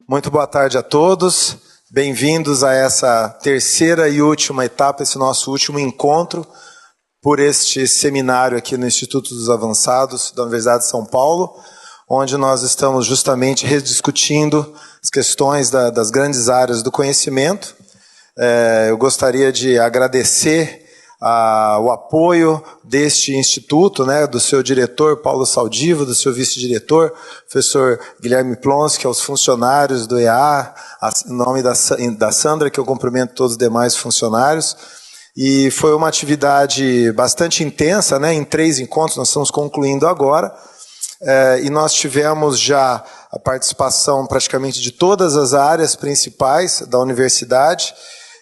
Muito boa tarde a todos, bem-vindos a essa terceira e última etapa, esse nosso último encontro por este seminário aqui no Instituto dos Avançados da Universidade de São Paulo, onde nós estamos justamente rediscutindo as questões das grandes áreas do conhecimento. Eu gostaria de agradecer o apoio deste instituto, do seu diretor, Paulo Saldiva, do seu vice-diretor, professor Guilherme Plonsky, aos funcionários do EA, em nome da Sandra, que eu cumprimento todos os demais funcionários. E foi uma atividade bastante intensa, em 3 encontros, nós estamos concluindo agora, e nós tivemos já a participação praticamente de todas as áreas principais da universidade,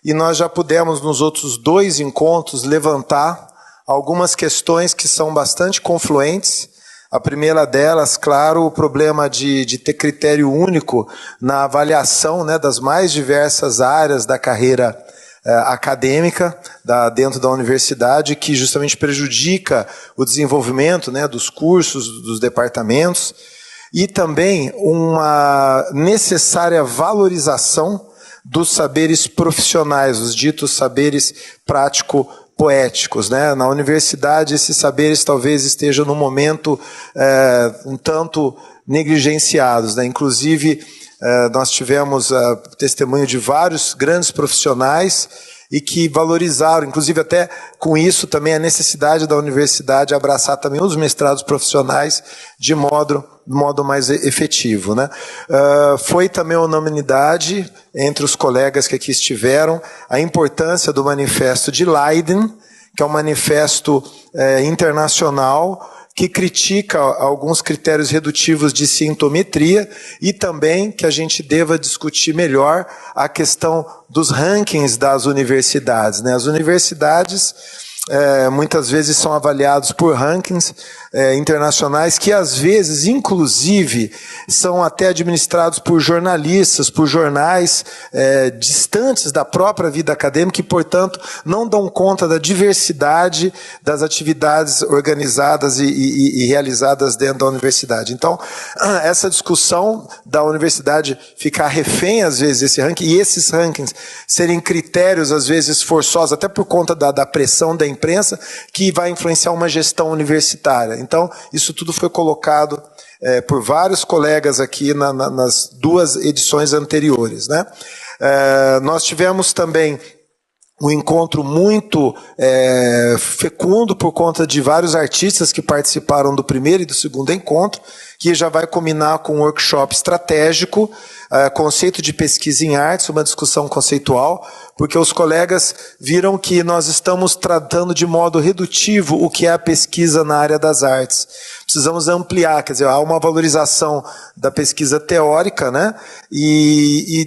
e nós já pudemos, nos outros 2 encontros, levantar algumas questões que são bastante confluentes. A primeira delas, claro, o problema de ter critério único na avaliação das mais diversas áreas da carreira acadêmica dentro da universidade, que justamente prejudica o desenvolvimento dos cursos, dos departamentos, e também uma necessária valorização dos saberes profissionais, os ditos saberes prático-poéticos. Na universidade, esses saberes talvez estejam no momento um tanto negligenciados. Inclusive, nós tivemos testemunho de vários grandes profissionais e que valorizaram, inclusive até com isso também a necessidade da universidade abraçar também os mestrados profissionais de modo mais efetivo. Foi também uma unanimidade entre os colegas que aqui estiveram a importância do manifesto de Leiden, que é um manifesto internacional que critica alguns critérios redutivos de sintometria e também que a gente deva discutir melhor a questão dos rankings das universidades. As universidades muitas vezes são avaliados por rankings internacionais que às vezes, inclusive, são até administrados por jornalistas, por jornais distantes da própria vida acadêmica e, portanto, não dão conta da diversidade das atividades organizadas e realizadas dentro da universidade. Então, essa discussão da universidade ficar refém, às vezes, desse ranking, e esses rankings serem critérios, às vezes, forçosos, até por conta da pressão da imprensa, que vai influenciar uma gestão universitária. Então, isso tudo foi colocado por vários colegas aqui nas 2 edições anteriores. Nós tivemos também um encontro muito fecundo por conta de vários artistas que participaram do primeiro e do segundo encontro, que já vai combinar com um workshop estratégico, conceito de pesquisa em artes, uma discussão conceitual, porque os colegas viram que nós estamos tratando de modo redutivo o que é a pesquisa na área das artes. Precisamos ampliar, quer dizer, há uma valorização da pesquisa teórica, e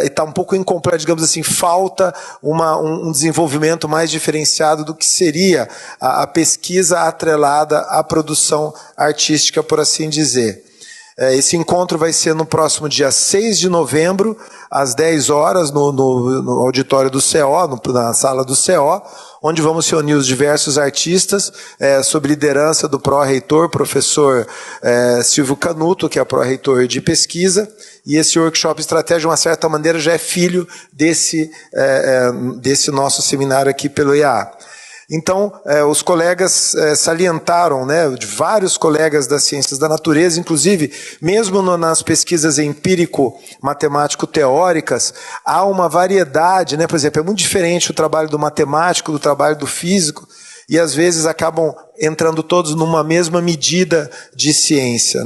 está um pouco incompleta, digamos assim, falta um desenvolvimento mais diferenciado do que seria a pesquisa atrelada à produção artística, por assim dizer. Esse encontro vai ser no próximo dia 6 de novembro, às 10 horas, no auditório do CO, na sala do CO, onde vamos reunir os diversos artistas, sob liderança do pró-reitor, professor Silvio Canuto, que é pró-reitor de pesquisa, e esse workshop estratégia, de uma certa maneira, já é filho desse nosso seminário aqui pelo EA. Então, os colegas salientaram, de vários colegas das ciências da natureza, inclusive, mesmo nas pesquisas empírico-matemático-teóricas, há uma variedade, por exemplo, é muito diferente o trabalho do matemático, do trabalho do físico, e às vezes acabam entrando todos numa mesma medida de ciência.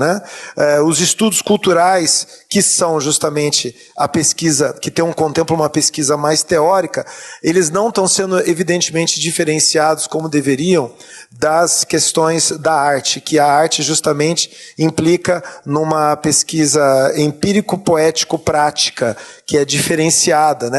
Os estudos culturais, que são justamente a pesquisa, que contemplam uma pesquisa mais teórica, eles não estão sendo evidentemente diferenciados como deveriam das questões da arte, que a arte justamente implica numa pesquisa empírico-poético-prática, que é diferenciada.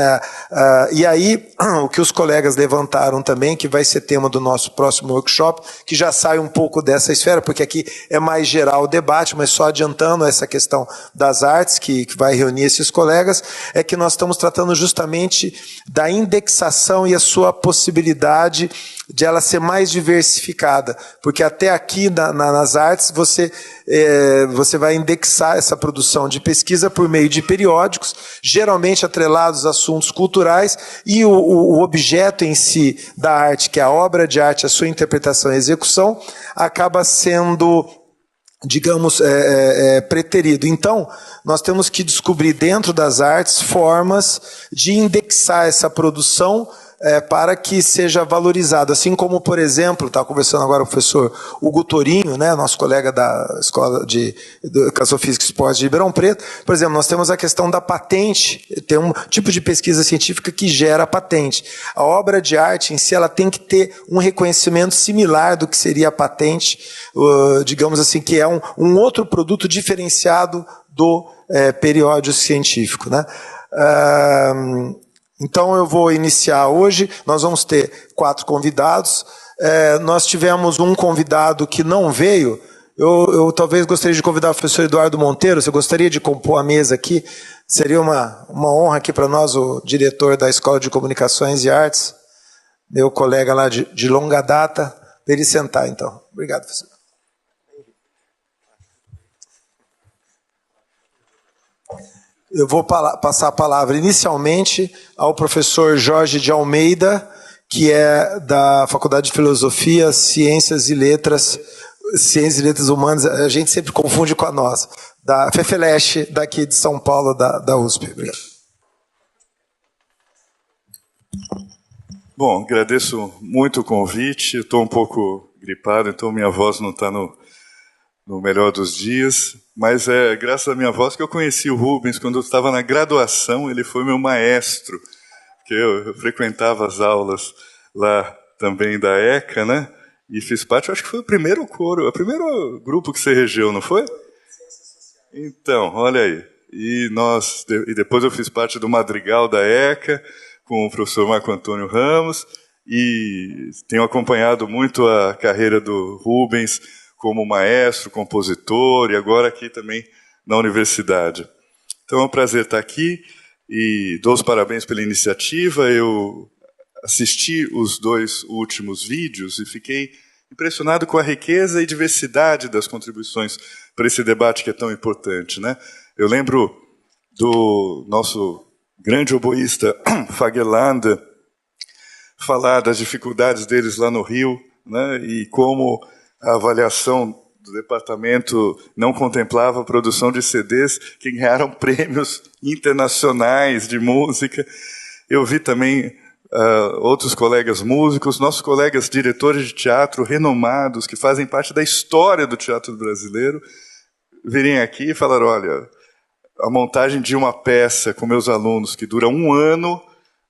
E aí, o que os colegas levantaram também, que vai ser tema do nosso próximo workshop, que já sai um pouco dessa esfera, porque aqui é mais geral o debate, mas só adiantando essa questão das artes, que vai reunir esses colegas, é que nós estamos tratando justamente da indexação e a sua possibilidade de ela ser mais diversificada, porque até aqui nas artes você vai indexar essa produção de pesquisa por meio de periódicos, geralmente atrelados a assuntos culturais, e o objeto em si da arte, que é a obra de arte, a sua interpretação e execução, acaba sendo, digamos, preterido. Então, nós temos que descobrir dentro das artes formas de indexar essa produção para que seja valorizado. Assim como, por exemplo, estava conversando agora com o professor Hugo Torinho, né, nosso colega da Escola de Educação Física e Esporte de Ribeirão Preto. Por exemplo, nós temos a questão da patente. Tem um tipo de pesquisa científica que gera a patente. A obra de arte em si ela tem que ter um reconhecimento similar do que seria a patente, digamos assim, que é um outro produto diferenciado do periódico científico, né? Então eu vou iniciar hoje, nós vamos ter 4 convidados, nós tivemos um convidado que não veio, eu talvez gostaria de convidar o professor Eduardo Monteiro, você gostaria de compor a mesa aqui? Seria uma honra aqui para nós, o diretor da Escola de Comunicações e Artes, meu colega lá de longa data, para ele sentar então. Obrigado, professor. Eu vou passar a palavra inicialmente ao professor Jorge de Almeida, que é da Faculdade de Filosofia, Ciências e Letras Humanas, a gente sempre confunde com a nossa, da FEFELESH, daqui de São Paulo, da USP. Obrigado. Bom, agradeço muito o convite, estou um pouco gripado, então minha voz não está no melhor dos dias, mas é graças à minha voz que eu conheci o Rubens quando eu estava na graduação, ele foi meu maestro, porque eu frequentava as aulas lá também da ECA, né? E fiz parte, acho que foi o primeiro coro, o primeiro grupo que você regeu, não foi? Então, olha aí. E depois eu fiz parte do Madrigal da ECA, com o professor Marco Antônio Ramos, e tenho acompanhado muito a carreira do Rubens como maestro, compositor, e agora aqui também na universidade. Então é um prazer estar aqui, e dou os parabéns pela iniciativa. Eu assisti os 2 últimos vídeos e fiquei impressionado com a riqueza e diversidade das contribuições para esse debate que é tão importante, né? Eu lembro do nosso grande oboísta Fagerlander falar das dificuldades deles lá no Rio, né? E como a avaliação do departamento não contemplava a produção de CDs que ganharam prêmios internacionais de música. Eu vi também outros colegas músicos, nossos colegas diretores de teatro renomados, que fazem parte da história do teatro brasileiro, virem aqui e falar: olha, a montagem de uma peça com meus alunos que dura 1 ano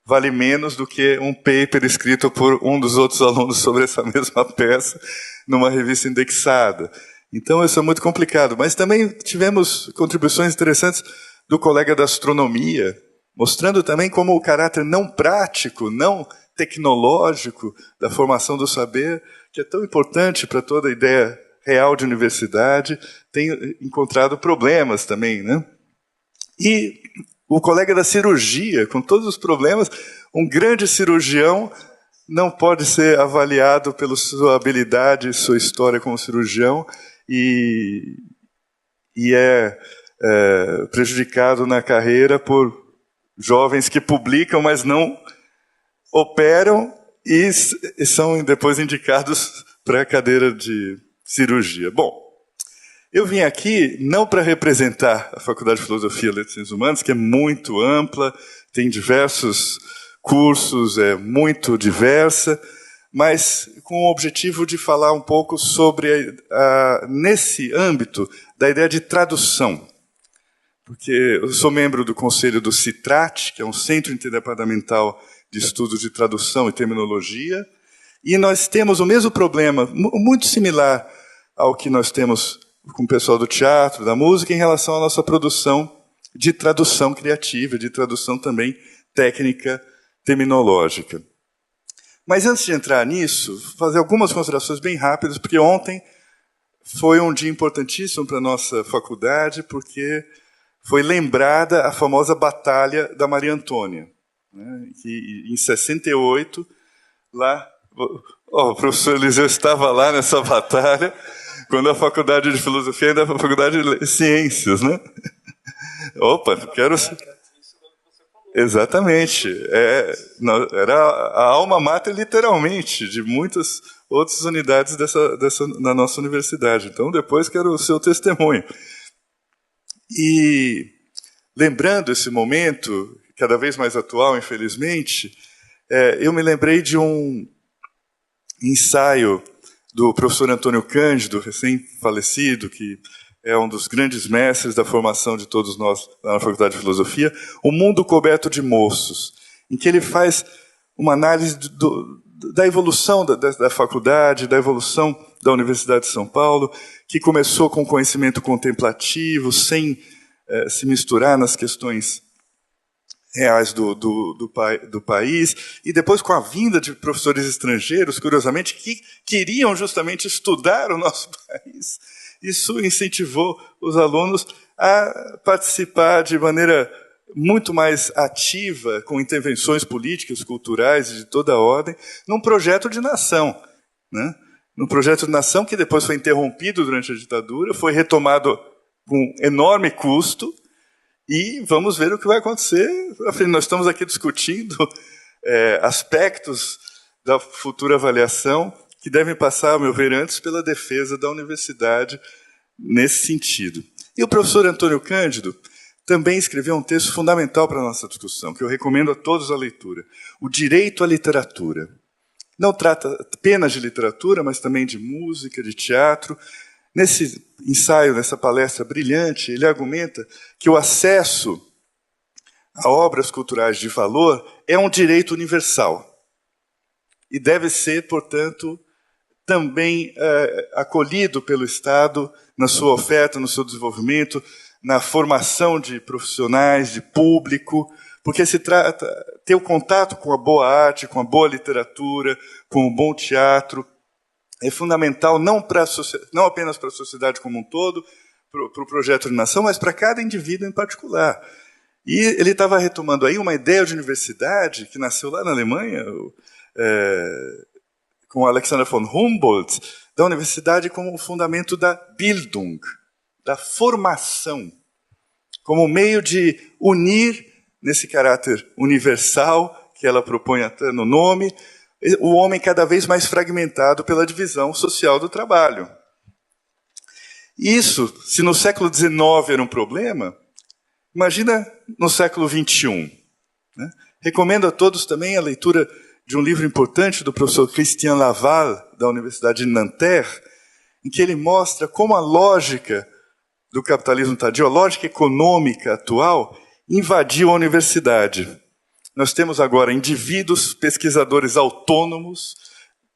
vale menos do que um paper escrito por um dos outros alunos sobre essa mesma peça numa revista indexada. Então, isso é muito complicado. Mas também tivemos contribuições interessantes do colega da astronomia, mostrando também como o caráter não prático, não tecnológico da formação do saber, que é tão importante para toda a ideia real de universidade, tem encontrado problemas também, né? E o colega da cirurgia, com todos os problemas, um grande cirurgião não pode ser avaliado pela sua habilidade, sua história como cirurgião, e é prejudicado na carreira por jovens que publicam, mas não operam e são depois indicados para a cadeira de cirurgia. Bom, eu vim aqui não para representar a Faculdade de Filosofia e Letras e Ciências Humanas, que é muito ampla, tem diversos cursos, é muito diversa, mas com o objetivo de falar um pouco sobre, nesse âmbito, da ideia de tradução. Porque eu sou membro do conselho do CITRAT, que é um Centro Interdepartamental de Estudos de Tradução e Terminologia, e nós temos o mesmo problema, muito similar ao que nós temos com o pessoal do teatro, da música, em relação à nossa produção de tradução criativa, de tradução também técnica, terminológica. Mas antes de entrar nisso, fazer algumas considerações bem rápidas, porque ontem foi um dia importantíssimo para a nossa faculdade, porque foi lembrada a famosa Batalha da Maria Antônia, né, que em 68, lá, o professor Eliseu estava lá nessa batalha, quando a faculdade de filosofia ainda era a faculdade de ciências, né? Opa, quero... Exatamente. Era a alma mater, literalmente, de muitas outras unidades da nossa universidade. Então, depois quero o seu testemunho. E, lembrando esse momento, cada vez mais atual, infelizmente, eu me lembrei de um ensaio do professor Antônio Cândido, recém-falecido, que é um dos grandes mestres da formação de todos nós na Faculdade de Filosofia, O Mundo Coberto de Moços, em que ele faz uma análise da evolução da faculdade, da evolução da Universidade de São Paulo, que começou com conhecimento contemplativo, sem se misturar nas questões reais do país, e depois com a vinda de professores estrangeiros, curiosamente, que queriam justamente estudar o nosso país. Isso incentivou os alunos a participar de maneira muito mais ativa, com intervenções políticas, culturais de toda a ordem, num projeto de nação, né? Num projeto de nação que depois foi interrompido durante a ditadura, foi retomado com enorme custo, e vamos ver o que vai acontecer. Afinal, nós estamos aqui discutindo aspectos da futura avaliação que devem passar, a meu ver, antes pela defesa da universidade nesse sentido. E o professor Antônio Cândido também escreveu um texto fundamental para a nossa discussão, que eu recomendo a todos a leitura, O Direito à Literatura. Não trata apenas de literatura, mas também de música, de teatro. Nesse ensaio, nessa palestra brilhante, ele argumenta que o acesso a obras culturais de valor é um direito universal e deve ser, portanto, também acolhido pelo Estado na sua oferta, no seu desenvolvimento, na formação de profissionais, de público, porque se trata de ter o contato com a boa arte, com a boa literatura, com o bom teatro, é fundamental não apenas para a sociedade como um todo, para o projeto de nação, mas para cada indivíduo em particular. E ele estava retomando aí uma ideia de universidade que nasceu lá na Alemanha, com Alexander von Humboldt, da universidade como o fundamento da Bildung, da formação, como meio de unir, nesse caráter universal que ela propõe até no nome, o homem cada vez mais fragmentado pela divisão social do trabalho. Isso, se no século XIX era um problema, imagina no século XXI. Né? Recomendo a todos também a leitura de um livro importante do professor Christian Laval, da Universidade de Nanterre, em que ele mostra como a lógica do capitalismo tardio, a lógica econômica atual, invadiu a universidade. Nós temos agora indivíduos, pesquisadores autônomos,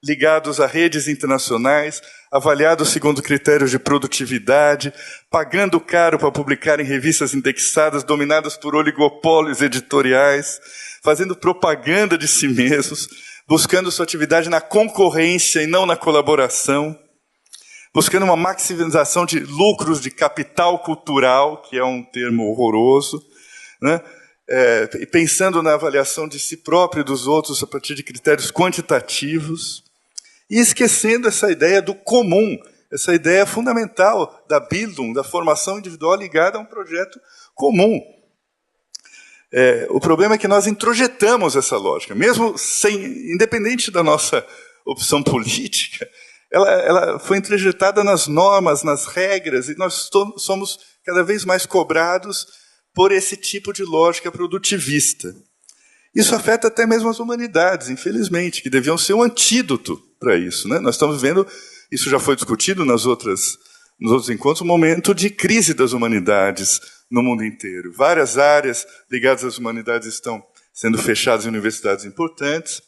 ligados a redes internacionais, avaliados segundo critérios de produtividade, pagando caro para publicar em revistas indexadas, dominadas por oligopólios editoriais, fazendo propaganda de si mesmos, buscando sua atividade na concorrência e não na colaboração, buscando uma maximização de lucros de capital cultural, que é um termo horroroso, né? Pensando na avaliação de si próprio e dos outros a partir de critérios quantitativos, e esquecendo essa ideia do comum, essa ideia fundamental da Bildung, da formação individual ligada a um projeto comum. O problema é que nós introjetamos essa lógica, mesmo independente da nossa opção política, ela foi introjetada nas normas, nas regras, e nós somos cada vez mais cobrados por esse tipo de lógica produtivista. Isso afeta até mesmo as humanidades, infelizmente, que deviam ser um antídoto para isso, né? Nós estamos vendo, isso já foi discutido nos outros encontros, um momento de crise das humanidades no mundo inteiro. Várias áreas ligadas às humanidades estão sendo fechadas em universidades importantes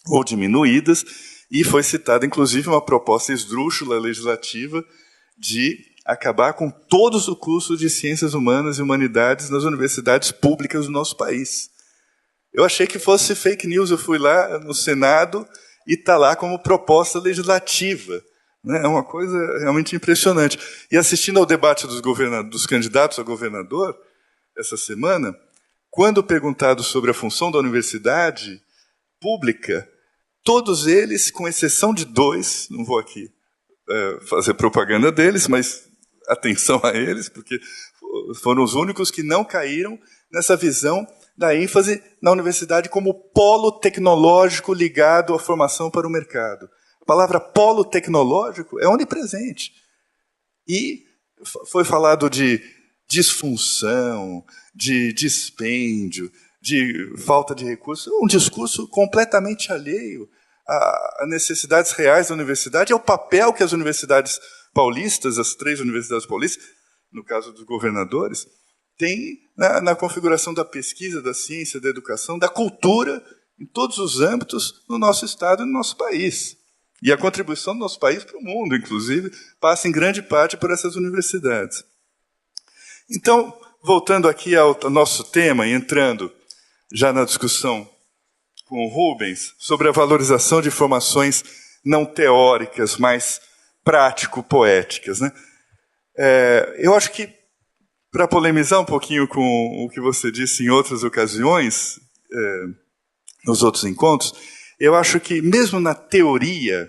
ou diminuídas, e foi citada, inclusive, uma proposta esdrúxula legislativa de acabar com todos os cursos de ciências humanas e humanidades nas universidades públicas do nosso país. Eu achei que fosse fake news. Eu fui lá no Senado e está lá como proposta legislativa. É uma coisa realmente impressionante. E assistindo ao debate dos candidatos a governador, essa semana, quando perguntado sobre a função da universidade pública, todos eles, com exceção de 2, não vou aqui fazer propaganda deles, mas atenção a eles, porque foram os únicos que não caíram nessa visão da ênfase na universidade como polo tecnológico ligado à formação para o mercado. A palavra polo tecnológico é onipresente. E foi falado de disfunção, de dispêndio, de falta de recursos, um discurso completamente alheio a necessidades reais da universidade, ao papel que as universidades paulistas, as 3 universidades paulistas, no caso dos governadores, têm na configuração da pesquisa, da ciência, da educação, da cultura, em todos os âmbitos no nosso Estado e no nosso país. E a contribuição do nosso país para o mundo, inclusive, passa em grande parte por essas universidades. Então, voltando aqui ao nosso tema, e entrando já na discussão com o Rubens, sobre a valorização de formações não teóricas, mas prático-poéticas. Né? Eu acho que, para polemizar um pouquinho com o que você disse em outras ocasiões, nos outros encontros, eu acho que, mesmo na teoria,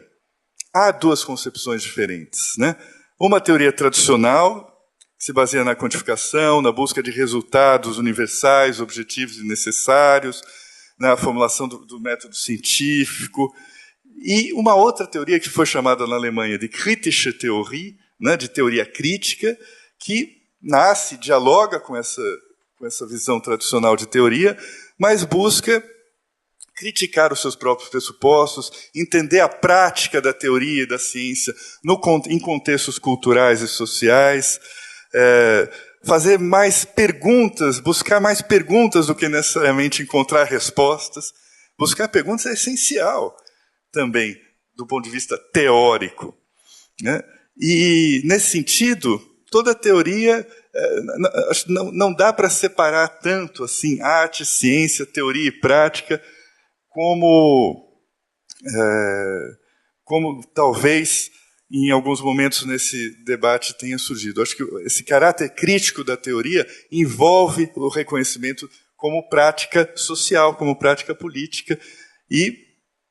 há 2 concepções diferentes. Né? Uma teoria tradicional, que se baseia na quantificação, na busca de resultados universais, objetivos e necessários, na formulação do método científico, e uma outra teoria que foi chamada na Alemanha de Kritische Theorie, né, de teoria crítica, que nasce, dialoga com essa visão tradicional de teoria, mas busca criticar os seus próprios pressupostos, entender a prática da teoria e da ciência em contextos culturais e sociais, fazer mais perguntas, buscar mais perguntas do que necessariamente encontrar respostas. Buscar perguntas é essencial também, do ponto de vista teórico. Né? E, nesse sentido, toda teoria não dá para separar tanto assim arte, ciência, teoria e prática como talvez em alguns momentos nesse debate tenha surgido. Acho que esse caráter crítico da teoria envolve o reconhecimento como prática social, como prática política, e,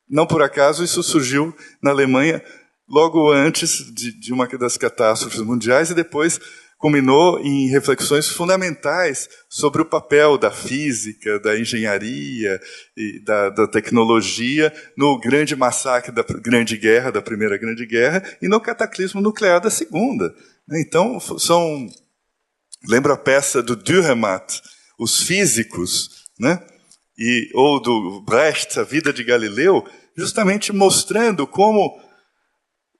não por acaso, isso surgiu na Alemanha logo antes de uma das catástrofes mundiais e depois culminou em reflexões fundamentais sobre o papel da física, da engenharia e da tecnologia no grande massacre da Grande Guerra, da Primeira Grande Guerra, e no cataclismo nuclear da Segunda. Então, lembra a peça do Dürrenmatt, Os Físicos, né? Ou do Brecht, A Vida de Galileu, justamente mostrando como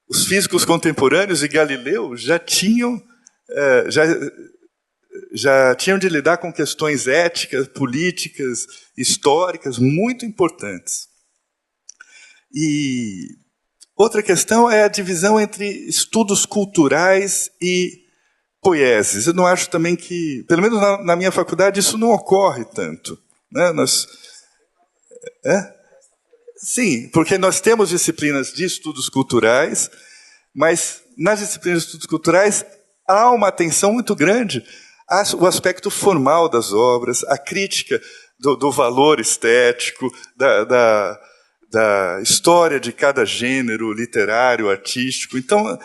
os físicos contemporâneos e Galileu já tinham de lidar com questões éticas, políticas, históricas muito importantes. E outra questão é a divisão entre estudos culturais e poieses. Eu não acho também que, pelo menos na minha faculdade, isso não ocorre tanto. Né? Sim, porque nós temos disciplinas de estudos culturais, mas nas disciplinas de estudos culturais há uma atenção muito grande ao aspecto formal das obras, a crítica do valor estético, da história de cada gênero literário, artístico. Então,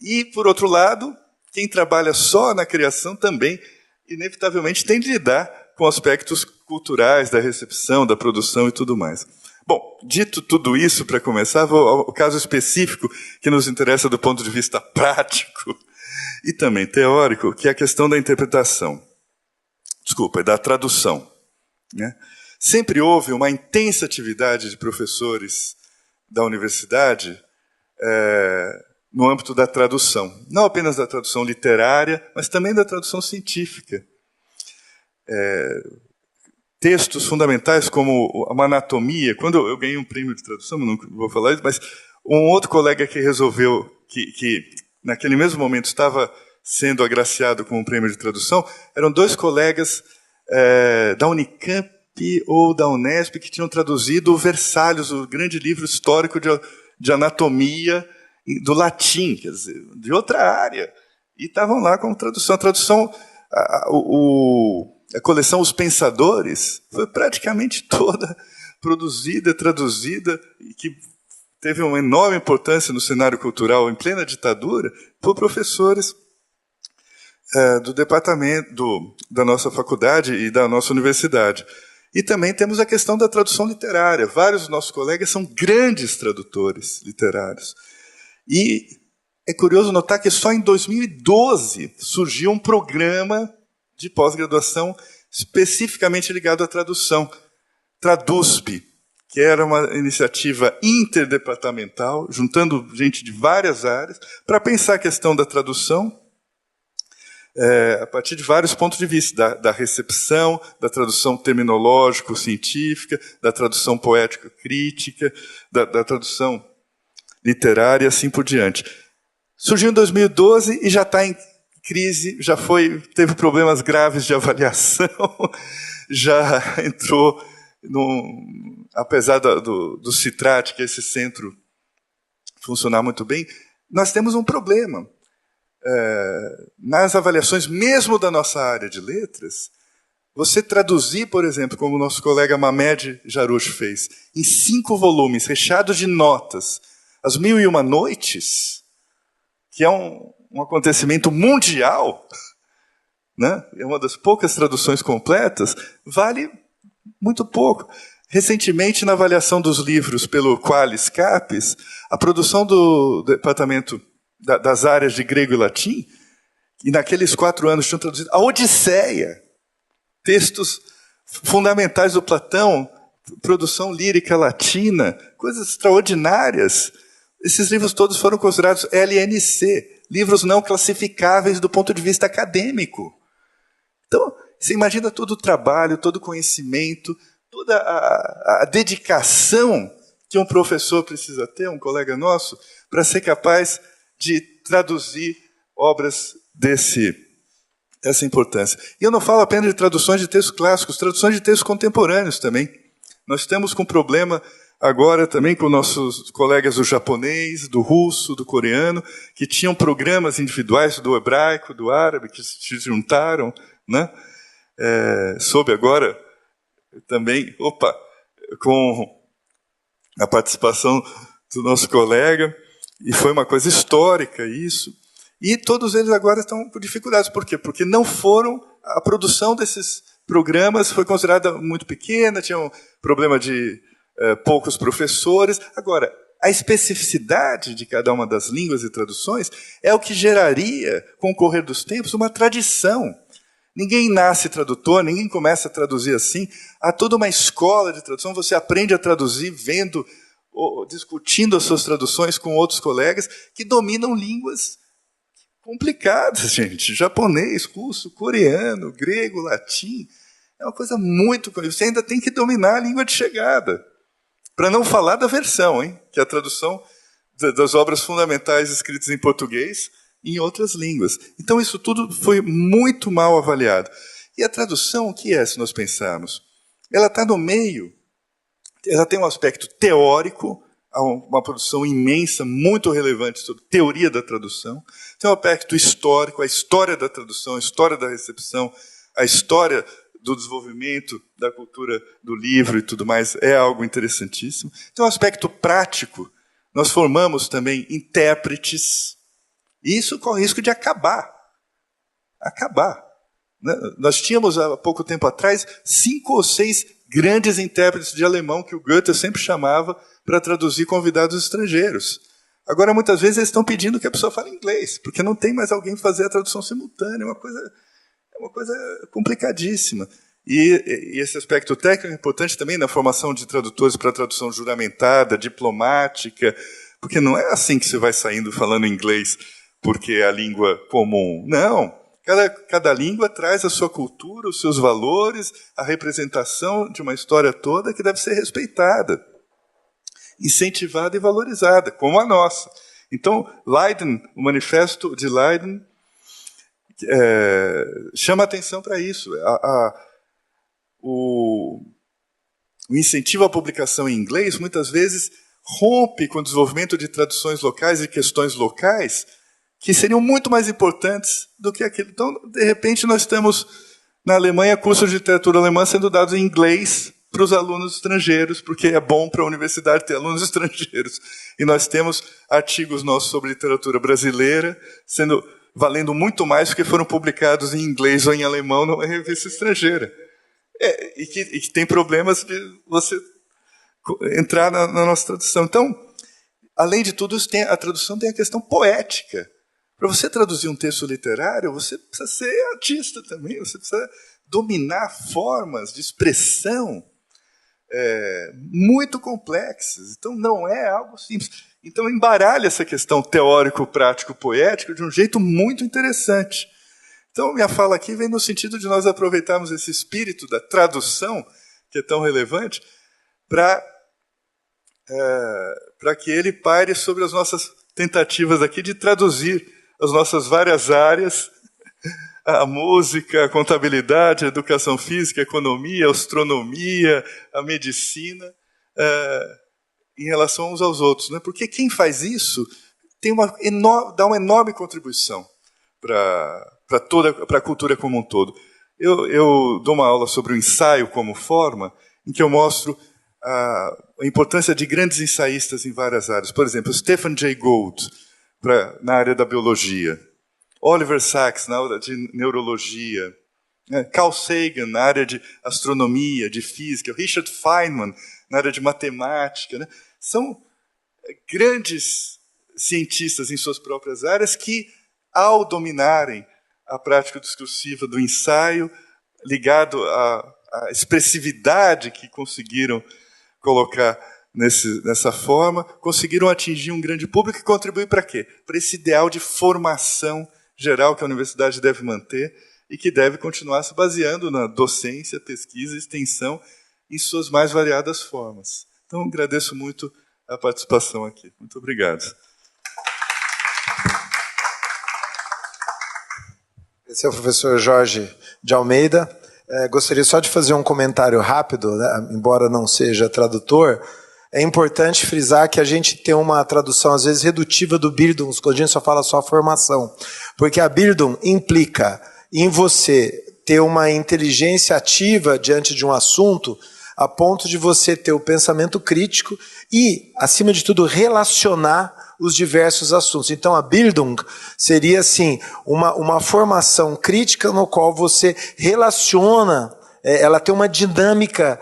e, por outro lado, quem trabalha só na criação também, inevitavelmente, tem de lidar com aspectos culturais, da recepção, da produção e tudo mais. Bom, dito tudo isso, para começar, vou ao caso específico que nos interessa do ponto de vista prático e também teórico, que é a questão da interpretação. Da tradução. Né? Sempre houve uma intensa atividade de professores da universidade no âmbito da tradução. Não apenas da tradução literária, mas também da tradução científica. Textos fundamentais como uma anatomia. Quando eu ganhei um prêmio de tradução, não vou falar isso, mas um outro colega que resolveu, que naquele mesmo momento estava sendo agraciado com um prêmio de tradução, eram 2 colegas da Unicamp, ou da Unesp que tinham traduzido o Versalhes, o grande livro histórico de anatomia do latim, quer dizer, de outra área. E estavam lá com tradução. A tradução, a coleção Os Pensadores foi praticamente toda produzida, traduzida, e que teve uma enorme importância no cenário cultural em plena ditadura por professores do departamento da nossa faculdade e da nossa universidade. E também temos a questão da tradução literária. Vários dos nossos colegas são grandes tradutores literários. E é curioso notar que só em 2012 surgiu um programa de pós-graduação especificamente ligado à tradução, Tradusp, que era uma iniciativa interdepartamental, juntando gente de várias áreas, para pensar a questão da tradução a partir de vários pontos de vista, da recepção, da tradução terminológico-científica, da tradução poético-crítica, da tradução literária e assim por diante. Surgiu em 2012 e já está em crise, teve problemas graves de avaliação, já entrou, apesar do CITRAT, que é esse centro funcionar muito bem, nós temos um problema. Nas avaliações, mesmo da nossa área de letras, você traduzir, por exemplo, como o nosso colega Mamed Jarouche fez, em 5 volumes, recheados de notas, As Mil e Uma Noites, que é um acontecimento mundial, né? É uma das poucas traduções completas, vale muito pouco. Recentemente, na avaliação dos livros pelo Qualis Capes, a produção do departamento das áreas de grego e latim, e naqueles 4 anos tinham traduzido a Odisseia, textos fundamentais do Platão, produção lírica latina, coisas extraordinárias. Esses livros todos foram considerados LNC, livros não classificáveis do ponto de vista acadêmico. Então, você imagina todo o trabalho, todo o conhecimento, toda a dedicação que um professor precisa ter, um colega nosso, para ser capaz de traduzir obras dessa importância. E eu não falo apenas de traduções de textos clássicos, traduções de textos contemporâneos também. Nós estamos com problema agora também com nossos colegas do japonês, do russo, do coreano, que tinham programas individuais do hebraico, do árabe, que se juntaram, né? Soube agora também, com a participação do nosso colega, e foi uma coisa histórica isso. E todos eles agora estão com dificuldades. Por quê? Porque não foram... A produção desses programas foi considerada muito pequena, tinha um problema de poucos professores. Agora, a especificidade de cada uma das línguas e traduções é o que geraria, com o correr dos tempos, uma tradição. Ninguém nasce tradutor, ninguém começa a traduzir assim. Há toda uma escola de tradução, você aprende a traduzir vendo, discutindo as suas traduções com outros colegas que dominam línguas complicadas, gente. Japonês, russo, coreano, grego, latim. É uma coisa muito... Você ainda tem que dominar a língua de chegada. Para não falar da versão, hein? Que é a tradução das obras fundamentais escritas em português em outras línguas. Então, isso tudo foi muito mal avaliado. E a tradução, o que é, se nós pensarmos? Ela está no meio, ela tem um aspecto teórico, uma produção imensa, muito relevante sobre teoria da tradução. Tem um aspecto histórico, a história da tradução, a história da recepção, a história do desenvolvimento da cultura do livro e tudo mais, é algo interessantíssimo. Tem um aspecto prático. Nós formamos também intérpretes. E isso corre o risco de acabar. Nós tínhamos, há pouco tempo atrás, 5 ou 6 grandes intérpretes de alemão que o Goethe sempre chamava para traduzir convidados estrangeiros. Agora, muitas vezes, eles estão pedindo que a pessoa fale inglês, porque não tem mais alguém fazer a tradução simultânea. É uma coisa complicadíssima. E esse aspecto técnico é importante também na formação de tradutores para tradução juramentada, diplomática, porque não é assim que você vai saindo falando inglês porque é a língua comum. Não. Cada língua traz a sua cultura, os seus valores, a representação de uma história toda que deve ser respeitada, incentivada e valorizada, como a nossa. Então, Leiden, o Manifesto de Leiden, chama atenção para isso. o incentivo à publicação em inglês, muitas vezes, rompe com o desenvolvimento de traduções locais e questões locais que seriam muito mais importantes do que aquilo. Então, de repente, nós temos, na Alemanha, cursos de literatura alemã sendo dados em inglês para os alunos estrangeiros, porque é bom para a universidade ter alunos estrangeiros. E nós temos artigos nossos sobre literatura brasileira valendo muito mais porque foram publicados em inglês ou em alemão numa revista estrangeira. E que tem problemas de você entrar na nossa tradução. Então, além de tudo isso, a tradução tem a questão poética. Para você traduzir um texto literário, você precisa ser artista também, você precisa dominar formas de expressão muito complexas. Então, não é algo simples. Então, embaralha essa questão teórico-prático-poética de um jeito muito interessante. Então, minha fala aqui vem no sentido de nós aproveitarmos esse espírito da tradução, que é tão relevante, para que ele pare sobre as nossas tentativas aqui de traduzir as nossas várias áreas, a música, a contabilidade, a educação física, a economia, a astronomia, a medicina, em relação uns aos outros. Né? Porque quem faz isso dá uma enorme contribuição para a cultura como um todo. Eu dou uma aula sobre o ensaio como forma, em que eu mostro a importância de grandes ensaístas em várias áreas. Por exemplo, Stephen Jay Gould, na área da biologia. Oliver Sacks, na área de neurologia. Carl Sagan, na área de astronomia, de física. Richard Feynman, na área de matemática. Né? São grandes cientistas em suas próprias áreas que, ao dominarem a prática discursiva do ensaio, ligado à expressividade que conseguiram colocar nessa forma, conseguiram atingir um grande público e contribuir para quê? Para esse ideal de formação geral que a universidade deve manter e que deve continuar se baseando na docência, pesquisa e extensão em suas mais variadas formas. Então, agradeço muito a participação aqui. Muito obrigado. Esse é o professor Jorge de Almeida. Gostaria só de fazer um comentário rápido, né? Embora não seja tradutor. É importante frisar que a gente tem uma tradução, às vezes, redutiva do Bildung, quando a gente só fala só formação. Porque a Bildung implica em você ter uma inteligência ativa diante de um assunto, a ponto de você ter o pensamento crítico e, acima de tudo, relacionar os diversos assuntos. Então, a Bildung seria, assim, uma formação crítica no qual você relaciona, ela tem uma dinâmica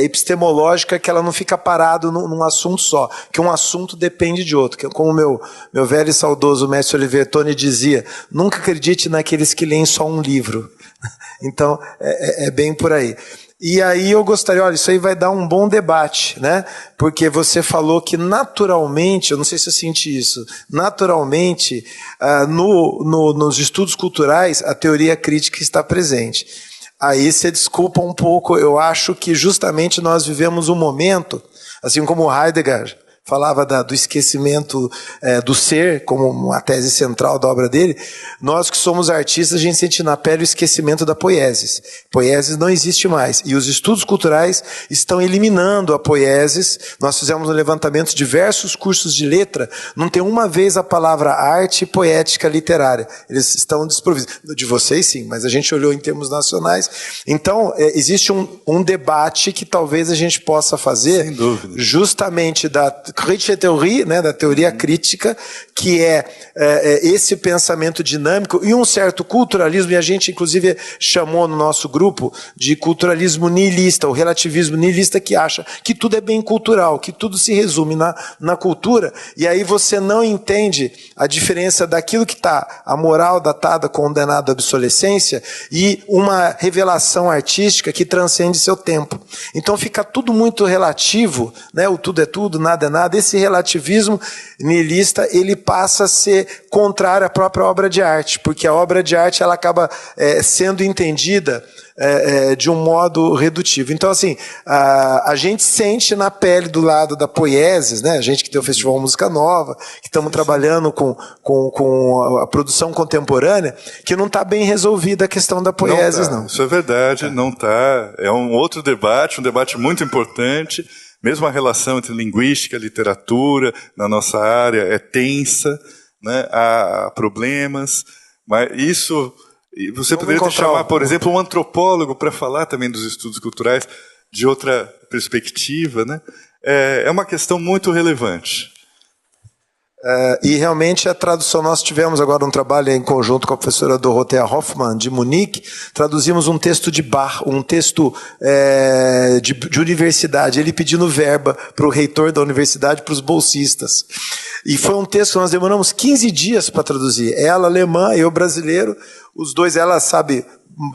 epistemológica que ela não fica parado num assunto só, que um assunto depende de outro. Como meu velho e saudoso mestre Oliver Tone dizia, nunca acredite naqueles que leem só um livro. Então, é bem por aí. E aí eu gostaria, olha, isso aí vai dar um bom debate, né? Porque você falou que naturalmente, eu não sei se eu senti isso, naturalmente, nos estudos culturais, a teoria crítica está presente. Aí você desculpa um pouco, eu acho que justamente nós vivemos um momento, assim como Heidegger falava do esquecimento do ser, como uma tese central da obra dele, nós que somos artistas, a gente sente na pele o esquecimento da poiesis. Poiesis não existe mais. E os estudos culturais estão eliminando a poiesis. Nós fizemos um levantamento de diversos cursos de letra, não tem uma vez a palavra arte, poética, literária. Eles estão desprovidos. De vocês, sim, mas a gente olhou em termos nacionais. Então, existe um debate que talvez a gente possa fazer, sem dúvida, justamente da Kritische Theorie, né, da teoria crítica, que é esse pensamento dinâmico e um certo culturalismo, e a gente inclusive chamou no nosso grupo de culturalismo nihilista, o relativismo nihilista, que acha que tudo é bem cultural, que tudo se resume na cultura, e aí você não entende a diferença daquilo que está a moral datada, condenada à obsolescência, e uma revelação artística que transcende seu tempo. Então fica tudo muito relativo, né, o tudo é tudo, nada é nada. Esse relativismo nihilista, ele passa a ser contrário à própria obra de arte, porque a obra de arte ela acaba sendo entendida de um modo redutivo. Então, assim, a gente sente na pele do lado da Poieses, né? A gente que tem o Festival Música Nova, que estamos trabalhando com a produção contemporânea, que não está bem resolvida a questão da Poieses, não. Isso é verdade, não está. É um outro debate, um debate muito importante. Mesmo a relação entre linguística e literatura na nossa área é tensa, né? Há problemas, mas isso... Você poderia chamar, por exemplo, um antropólogo para falar também dos estudos culturais de outra perspectiva, né? É uma questão muito relevante. E realmente a tradução, nós tivemos agora um trabalho em conjunto com a professora Dorothea Hoffmann, de Munique, traduzimos um texto de Bach, um texto de universidade, ele pedindo verba para o reitor da universidade, para os bolsistas. E foi um texto que nós demoramos 15 dias para traduzir. Ela alemã, eu brasileiro, os dois, ela sabe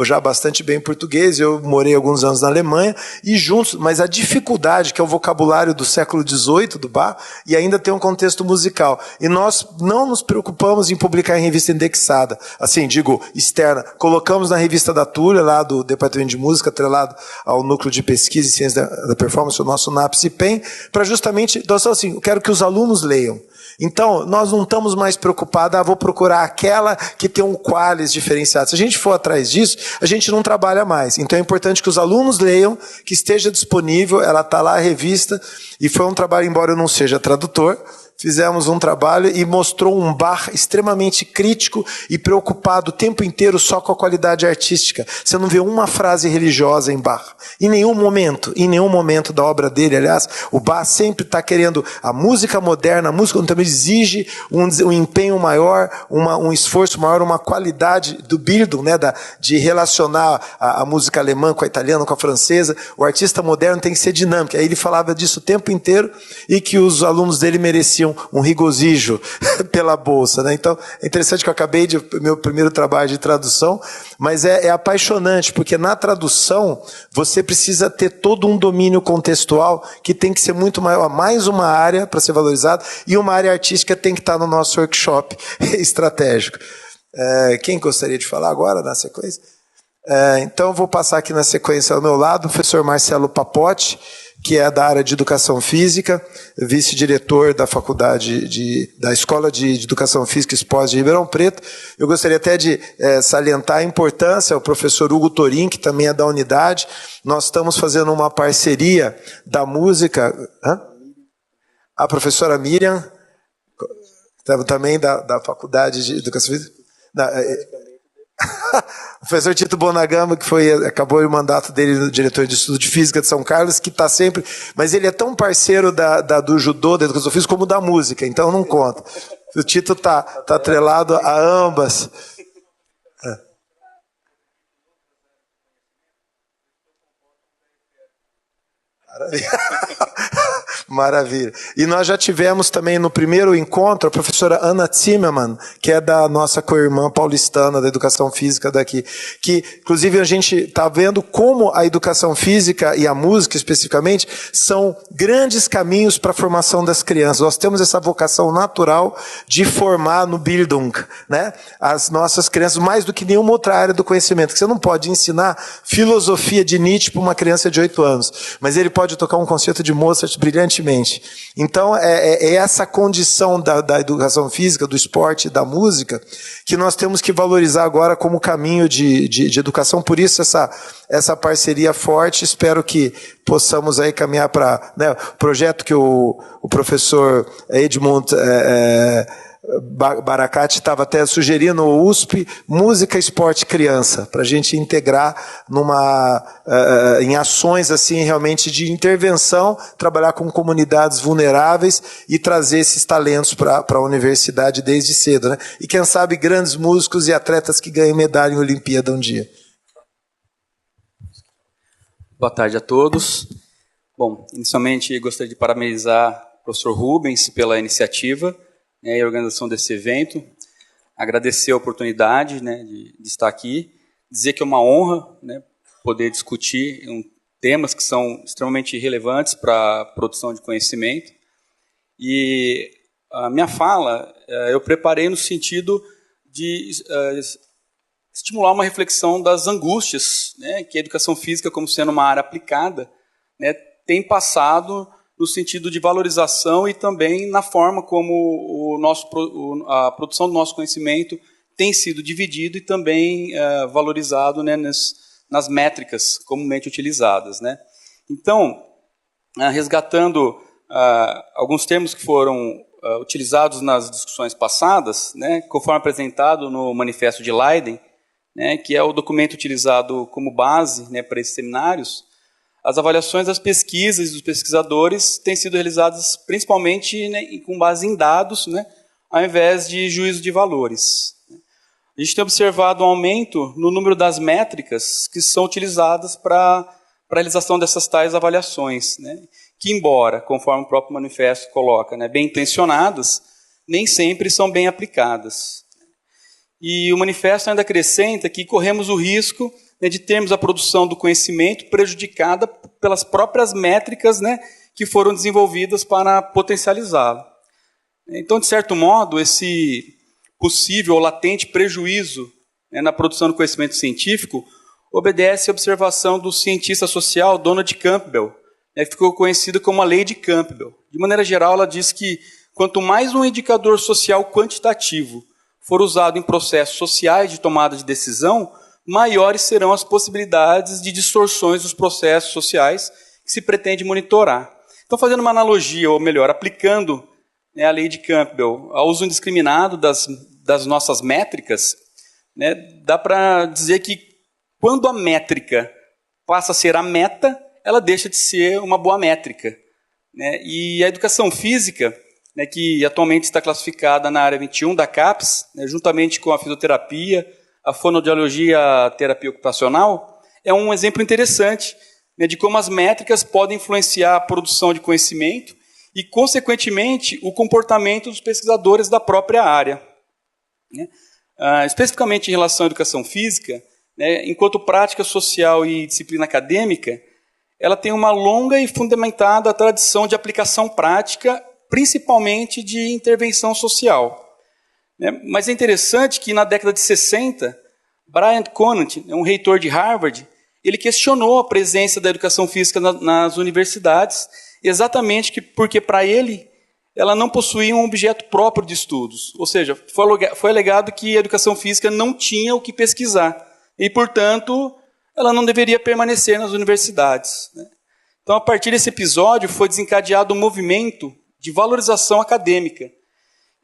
já bastante bem português, eu morei alguns anos na Alemanha, e juntos, mas a dificuldade, que é o vocabulário do século XVIII, do Bach, e ainda tem um contexto musical. E nós não nos preocupamos em publicar em revista indexada, assim, digo, externa. Colocamos na revista da Túlia, lá do Departamento de Música, atrelado ao Núcleo de Pesquisa e Ciência da Performance, o nosso NAPS-IPEM, para justamente, nós falamos assim, eu quero que os alunos leiam. Então, nós não estamos mais preocupados, vou procurar aquela que tem um qualis diferenciado. Se a gente for atrás disso, a gente não trabalha mais. Então é importante que os alunos leiam, que esteja disponível, ela está lá, a revista, e foi um trabalho, embora eu não seja tradutor, fizemos um trabalho e mostrou um Bach extremamente crítico e preocupado o tempo inteiro só com a qualidade artística. Você não vê uma frase religiosa em Bach. Em nenhum momento da obra dele, aliás, o Bach sempre está querendo a música moderna, a música também exige um empenho maior, um esforço maior, uma qualidade do Bildung, né, de relacionar a música alemã com a italiana, com a francesa. O artista moderno tem que ser dinâmico. Aí ele falava disso o tempo inteiro e que os alunos dele mereciam um regozijo pela bolsa, né? Então, é interessante que eu acabei de meu primeiro trabalho de tradução, mas é apaixonante, porque na tradução você precisa ter todo um domínio contextual que tem que ser muito maior, mais uma área para ser valorizada, e uma área artística tem que estar no nosso workshop estratégico. Quem gostaria de falar agora, na sequência? Então, eu vou passar aqui na sequência ao meu lado o professor Marcelo Papotti, que é da área de Educação Física, vice-diretor da da Escola de Educação Física e Esporte de Ribeirão Preto. Eu gostaria até de salientar a importância, o professor Hugo Torim, que também é da unidade. Nós estamos fazendo uma parceria da música... A professora Miriam, também da Faculdade de Educação Física... O professor Tito Bonagama, que acabou o mandato dele no diretor de estudo de física de São Carlos, que está sempre... Mas ele é tão parceiro do judô, da educação física, como da música, então não conta. O Tito está atrelado a ambas. Maravilha. E nós já tivemos também no primeiro encontro a professora Ana Zimmermann, que é da nossa co-irmã paulistana da educação física daqui, que inclusive a gente está vendo como a educação física e a música especificamente são grandes caminhos para a formação das crianças. Nós temos essa vocação natural de formar no Bildung, né, as nossas crianças, mais do que nenhuma outra área do conhecimento, que você não pode ensinar filosofia de Nietzsche para uma criança de 8 anos, mas ele pode tocar um concerto de Mozart brilhantemente. Então, é essa condição da educação física, do esporte e da música que nós temos que valorizar agora como caminho de educação. Por isso, essa parceria forte. Espero que possamos aí caminhar para, né, o projeto que o professor Edmund Baracate estava até sugerindo, o USP, Música, Esporte, Criança, para a gente integrar em ações assim realmente de intervenção, trabalhar com comunidades vulneráveis e trazer esses talentos para a universidade desde cedo, né? E quem sabe grandes músicos e atletas que ganhem medalha em Olimpíada um dia. Boa tarde a todos. Bom, inicialmente gostaria de parabenizar o professor Rubens pela iniciativa, né, e a organização desse evento, agradecer a oportunidade, né, de estar aqui, dizer que é uma honra, né, poder discutir temas que são extremamente relevantes para a produção de conhecimento. E a minha fala eu preparei no sentido de estimular uma reflexão das angústias, né, que a educação física, como sendo uma área aplicada, né, tem passado no sentido de valorização e também na forma como a produção do nosso conhecimento tem sido dividido e também valorizado, né, nas métricas comumente utilizadas, né. Então, resgatando alguns termos que foram utilizados nas discussões passadas, né, conforme apresentado no Manifesto de Leiden, né, que é o documento utilizado como base, né, para esses seminários, as avaliações das pesquisas e dos pesquisadores têm sido realizadas principalmente, né, com base em dados, né, ao invés de juízo de valores. A gente tem observado um aumento no número das métricas que são utilizadas para a realização dessas tais avaliações, né, que, embora, conforme o próprio manifesto coloca, né, bem intencionadas, nem sempre são bem aplicadas. E o manifesto ainda acrescenta que corremos o risco, né, de termos a produção do conhecimento prejudicada pelas próprias métricas, né, que foram desenvolvidas para potencializá-lo. Então, de certo modo, esse possível ou latente prejuízo, né, na produção do conhecimento científico obedece à observação do cientista social Donald Campbell, que ficou conhecida como a Lei de Campbell. De maneira geral, ela diz que quanto mais um indicador social quantitativo for usado em processos sociais de tomada de decisão, maiores serão as possibilidades de distorções dos processos sociais que se pretende monitorar. Então, fazendo uma analogia, ou melhor, aplicando, né, a Lei de Campbell ao uso indiscriminado das nossas métricas, né, dá para dizer que quando a métrica passa a ser a meta, ela deixa de ser uma boa métrica, né? E a educação física, né, que atualmente está classificada na área 21 da CAPES, né, juntamente com a fisioterapia, a fonoaudiologia e a terapia ocupacional, é um exemplo interessante, né, de como as métricas podem influenciar a produção de conhecimento e, consequentemente, o comportamento dos pesquisadores da própria área, né? Especificamente em relação à educação física, né, enquanto prática social e disciplina acadêmica, ela tem uma longa e fundamentada tradição de aplicação prática, principalmente de intervenção social. Mas é interessante que, na década de 60, Brian Conant, um reitor de Harvard, ele questionou a presença da educação física nas universidades, exatamente porque, para ele, ela não possuía um objeto próprio de estudos. Ou seja, foi alegado que a educação física não tinha o que pesquisar e, portanto, ela não deveria permanecer nas universidades, né? Então, a partir desse episódio, foi desencadeado um movimento de valorização acadêmica,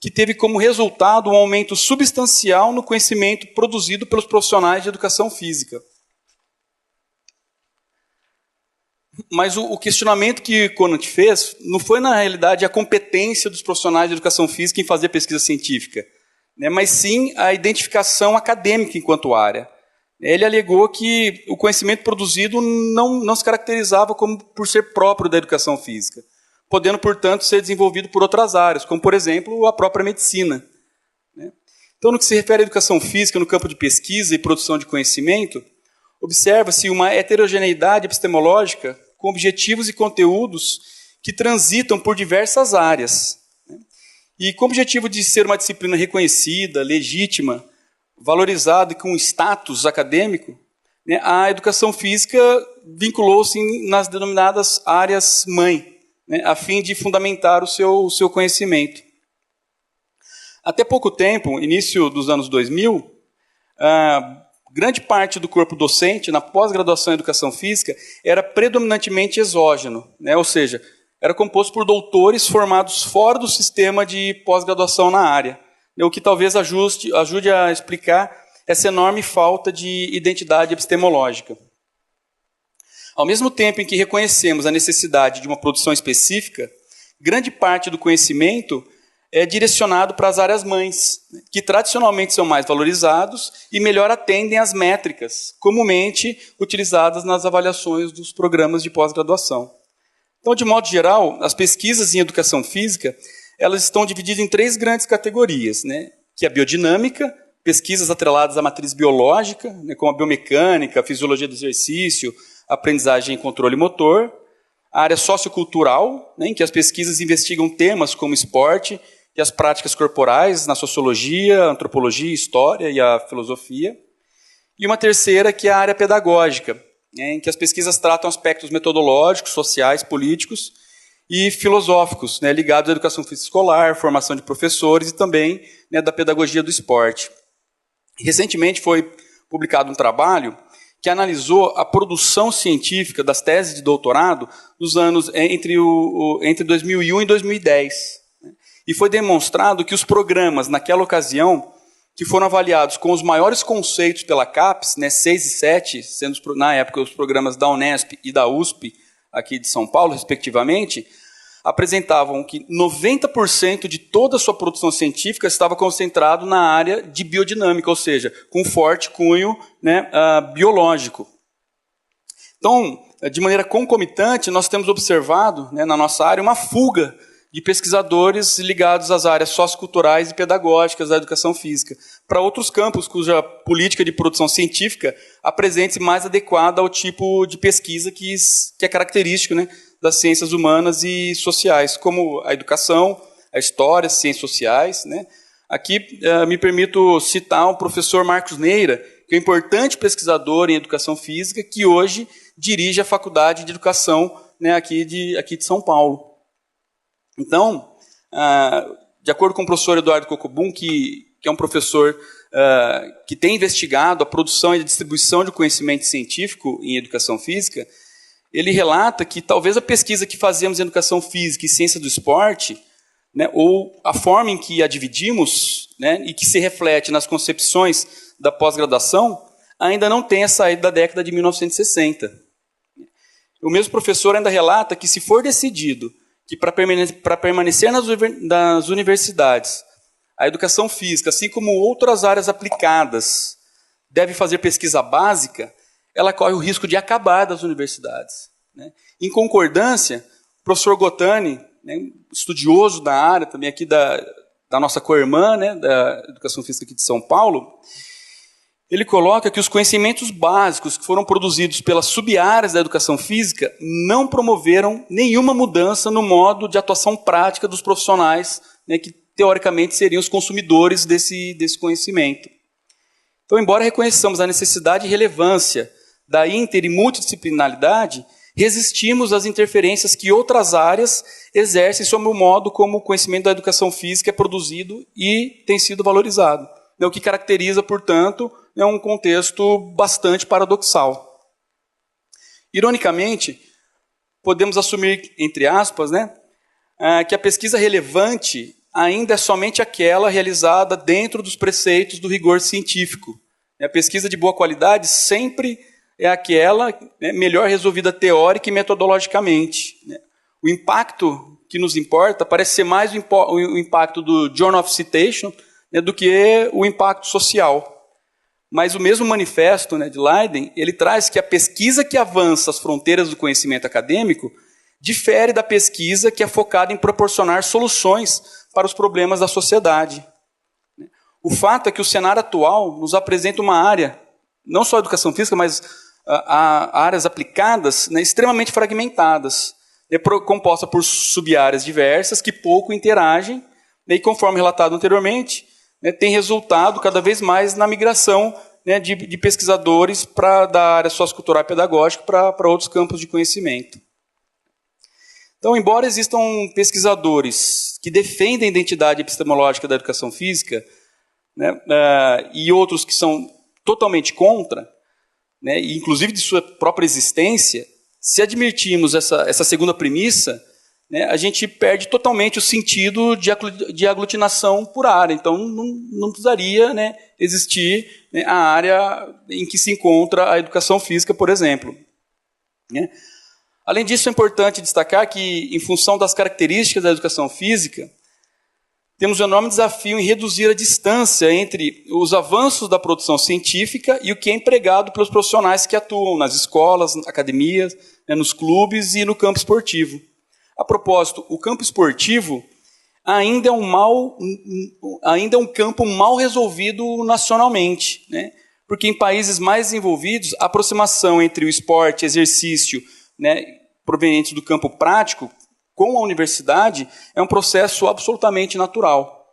que teve como resultado um aumento substancial no conhecimento produzido pelos profissionais de educação física. Mas o questionamento que Conant fez não foi, na realidade, a competência dos profissionais de educação física em fazer pesquisa científica, né, mas sim a identificação acadêmica enquanto área. Ele alegou que o conhecimento produzido não se caracterizava como por ser próprio da educação física, podendo, portanto, ser desenvolvido por outras áreas, como, por exemplo, a própria medicina, né? Então, no que se refere à educação física no campo de pesquisa e produção de conhecimento, observa-se uma heterogeneidade epistemológica com objetivos e conteúdos que transitam por diversas áreas, né? E com o objetivo de ser uma disciplina reconhecida, legítima, valorizada e com status acadêmico, né, a educação física vinculou-se nas denominadas áreas-mãe, né, a fim de fundamentar o seu conhecimento. Até pouco tempo, início dos anos 2000, grande parte do corpo docente, na pós-graduação em educação física, era predominantemente exógeno, né, ou seja, era composto por doutores formados fora do sistema de pós-graduação na área, o que talvez ajude a explicar essa enorme falta de identidade epistemológica. Ao mesmo tempo em que reconhecemos a necessidade de uma produção específica, grande parte do conhecimento é direcionado para as áreas-mães, que tradicionalmente são mais valorizados e melhor atendem às métricas, comumente utilizadas nas avaliações dos programas de pós-graduação. Então, de modo geral, as pesquisas em educação física, elas estão divididas em 3 grandes categorias, né? Que é a biodinâmica, pesquisas atreladas à matriz biológica, né, como a biomecânica, a fisiologia do exercício, aprendizagem e controle motor. A área sociocultural, né, em que as pesquisas investigam temas como esporte e as práticas corporais na sociologia, antropologia, história e a filosofia. E uma terceira, que é a área pedagógica, em que as pesquisas tratam aspectos metodológicos, sociais, políticos e filosóficos, ligados à educação física escolar, formação de professores e também da pedagogia do esporte. Recentemente foi publicado um trabalho que analisou a produção científica das teses de doutorado nos anos entre 2001 e 2010. E foi demonstrado que os programas, naquela ocasião, que foram avaliados com os maiores conceitos pela CAPES, 6 e 7, sendo na época os programas da Unesp e da USP, aqui de São Paulo, respectivamente, apresentavam que 90% de toda a sua produção científica estava concentrado na área de biodinâmica, ou seja, com forte cunho biológico. Então, de maneira concomitante, nós temos observado na nossa área uma fuga de pesquisadores ligados às áreas socioculturais e pedagógicas da educação física, para outros campos cuja política de produção científica apresente-se mais adequada ao tipo de pesquisa que é característico das ciências humanas e sociais, como a educação, a história, as ciências sociais. Aqui me permito citar o professor Marcos Neira, que é um importante pesquisador em educação física, que hoje dirige a Faculdade de Educação aqui de São Paulo. Então, de acordo com o professor Eduardo Cocobum, que é um professor que tem investigado a produção e a distribuição de conhecimento científico em educação física, ele relata que talvez a pesquisa que fazemos em educação física e ciência do esporte, ou a forma em que a dividimos, e que se reflete nas concepções da pós-graduação, ainda não tenha saído da década de 1960. O mesmo professor ainda relata que, se for decidido que para permanecer nas universidades, a educação física, assim como outras áreas aplicadas, deve fazer pesquisa básica, ela corre o risco de acabar das universidades. Em concordância, o professor Gotani, estudioso da área, também aqui da nossa co-irmã, da educação física aqui de São Paulo, ele coloca que os conhecimentos básicos que foram produzidos pelas sub-áreas da educação física não promoveram nenhuma mudança no modo de atuação prática dos profissionais, que teoricamente seriam os consumidores desse conhecimento. Então, embora reconheçamos a necessidade e relevância da inter e multidisciplinaridade, resistimos às interferências que outras áreas exercem sobre o modo como o conhecimento da educação física é produzido e tem sido valorizado. O que caracteriza, portanto, um contexto bastante paradoxal. Ironicamente, podemos assumir, entre aspas, que a pesquisa relevante ainda é somente aquela realizada dentro dos preceitos do rigor científico. A pesquisa de boa qualidade sempre é aquela melhor resolvida teórica e metodologicamente. O impacto que nos importa parece ser mais o impacto do Journal of Citation do que o impacto social. Mas o mesmo manifesto de Leiden, ele traz que a pesquisa que avança as fronteiras do conhecimento acadêmico difere da pesquisa que é focada em proporcionar soluções para os problemas da sociedade. O fato é que o cenário atual nos apresenta uma área, não só a educação física, mas áreas aplicadas extremamente fragmentadas, composta por sub-áreas diversas que pouco interagem, e conforme relatado anteriormente, tem resultado cada vez mais na migração de pesquisadores da área sociocultural e pedagógica para outros campos de conhecimento. Então, embora existam pesquisadores que defendem a identidade epistemológica da educação física, e outros que são totalmente contra, inclusive de sua própria existência, se admitirmos essa segunda premissa, a gente perde totalmente o sentido de aglutinação por área. Então, não precisaria existir a área em que se encontra a educação física, por exemplo. Além disso, é importante destacar que, em função das características da educação física, temos um enorme desafio em reduzir a distância entre os avanços da produção científica e o que é empregado pelos profissionais que atuam nas escolas, academias, nos clubes e no campo esportivo. A propósito, o campo esportivo ainda é um campo mal resolvido nacionalmente, porque em países mais desenvolvidos, a aproximação entre o esporte, exercício, provenientes do campo prático, com a universidade, é um processo absolutamente natural.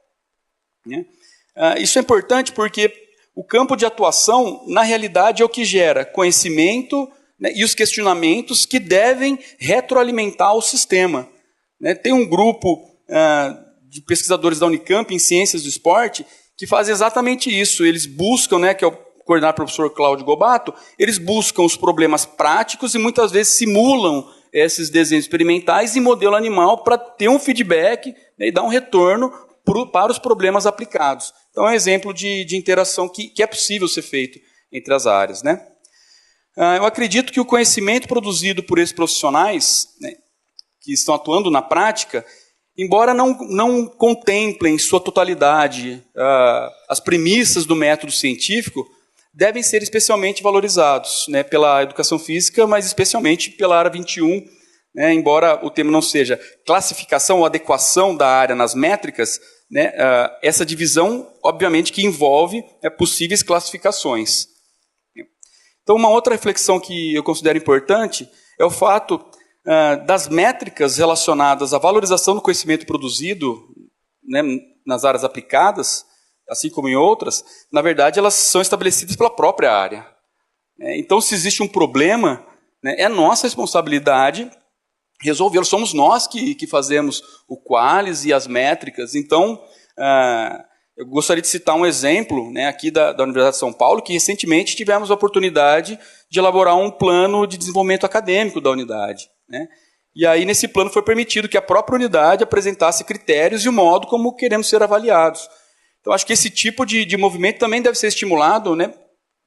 Isso é importante porque o campo de atuação, na realidade, é o que gera conhecimento, né, e os questionamentos que devem retroalimentar o sistema. Né? Tem um grupo de pesquisadores da Unicamp em ciências do esporte que fazem exatamente isso. Eles buscam, né, que é o coordenado pelo professor Cláudio Gobato, eles buscam os problemas práticos e muitas vezes simulam esses desenhos experimentais em modelo animal para ter um feedback, né, e dar um retorno para os problemas aplicados. Então é um exemplo de interação que é possível ser feito entre as áreas. Né? Eu acredito que o conhecimento produzido por esses profissionais, né, que estão atuando na prática, embora não contemplem em sua totalidade as premissas do método científico, devem ser especialmente valorizados, né, pela educação física, mas especialmente pela área 21, né, embora o tema não seja classificação ou adequação da área nas métricas, né, essa divisão, obviamente, que envolve possíveis classificações. Então, uma outra reflexão que eu considero importante é o fato das métricas relacionadas à valorização do conhecimento produzido, né, nas áreas aplicadas, assim como em outras, na verdade, elas são estabelecidas pela própria área. Então, se existe um problema, né, é nossa responsabilidade resolvê-lo. Somos nós que fazemos o qualis e as métricas. Então, eu gostaria de citar um exemplo, né, aqui da Universidade de São Paulo, que recentemente tivemos a oportunidade de elaborar um plano de desenvolvimento acadêmico da unidade. Né? E aí, nesse plano, foi permitido que a própria unidade apresentasse critérios e o modo como queremos ser avaliados. Então, acho que esse tipo de movimento também deve ser estimulado, né,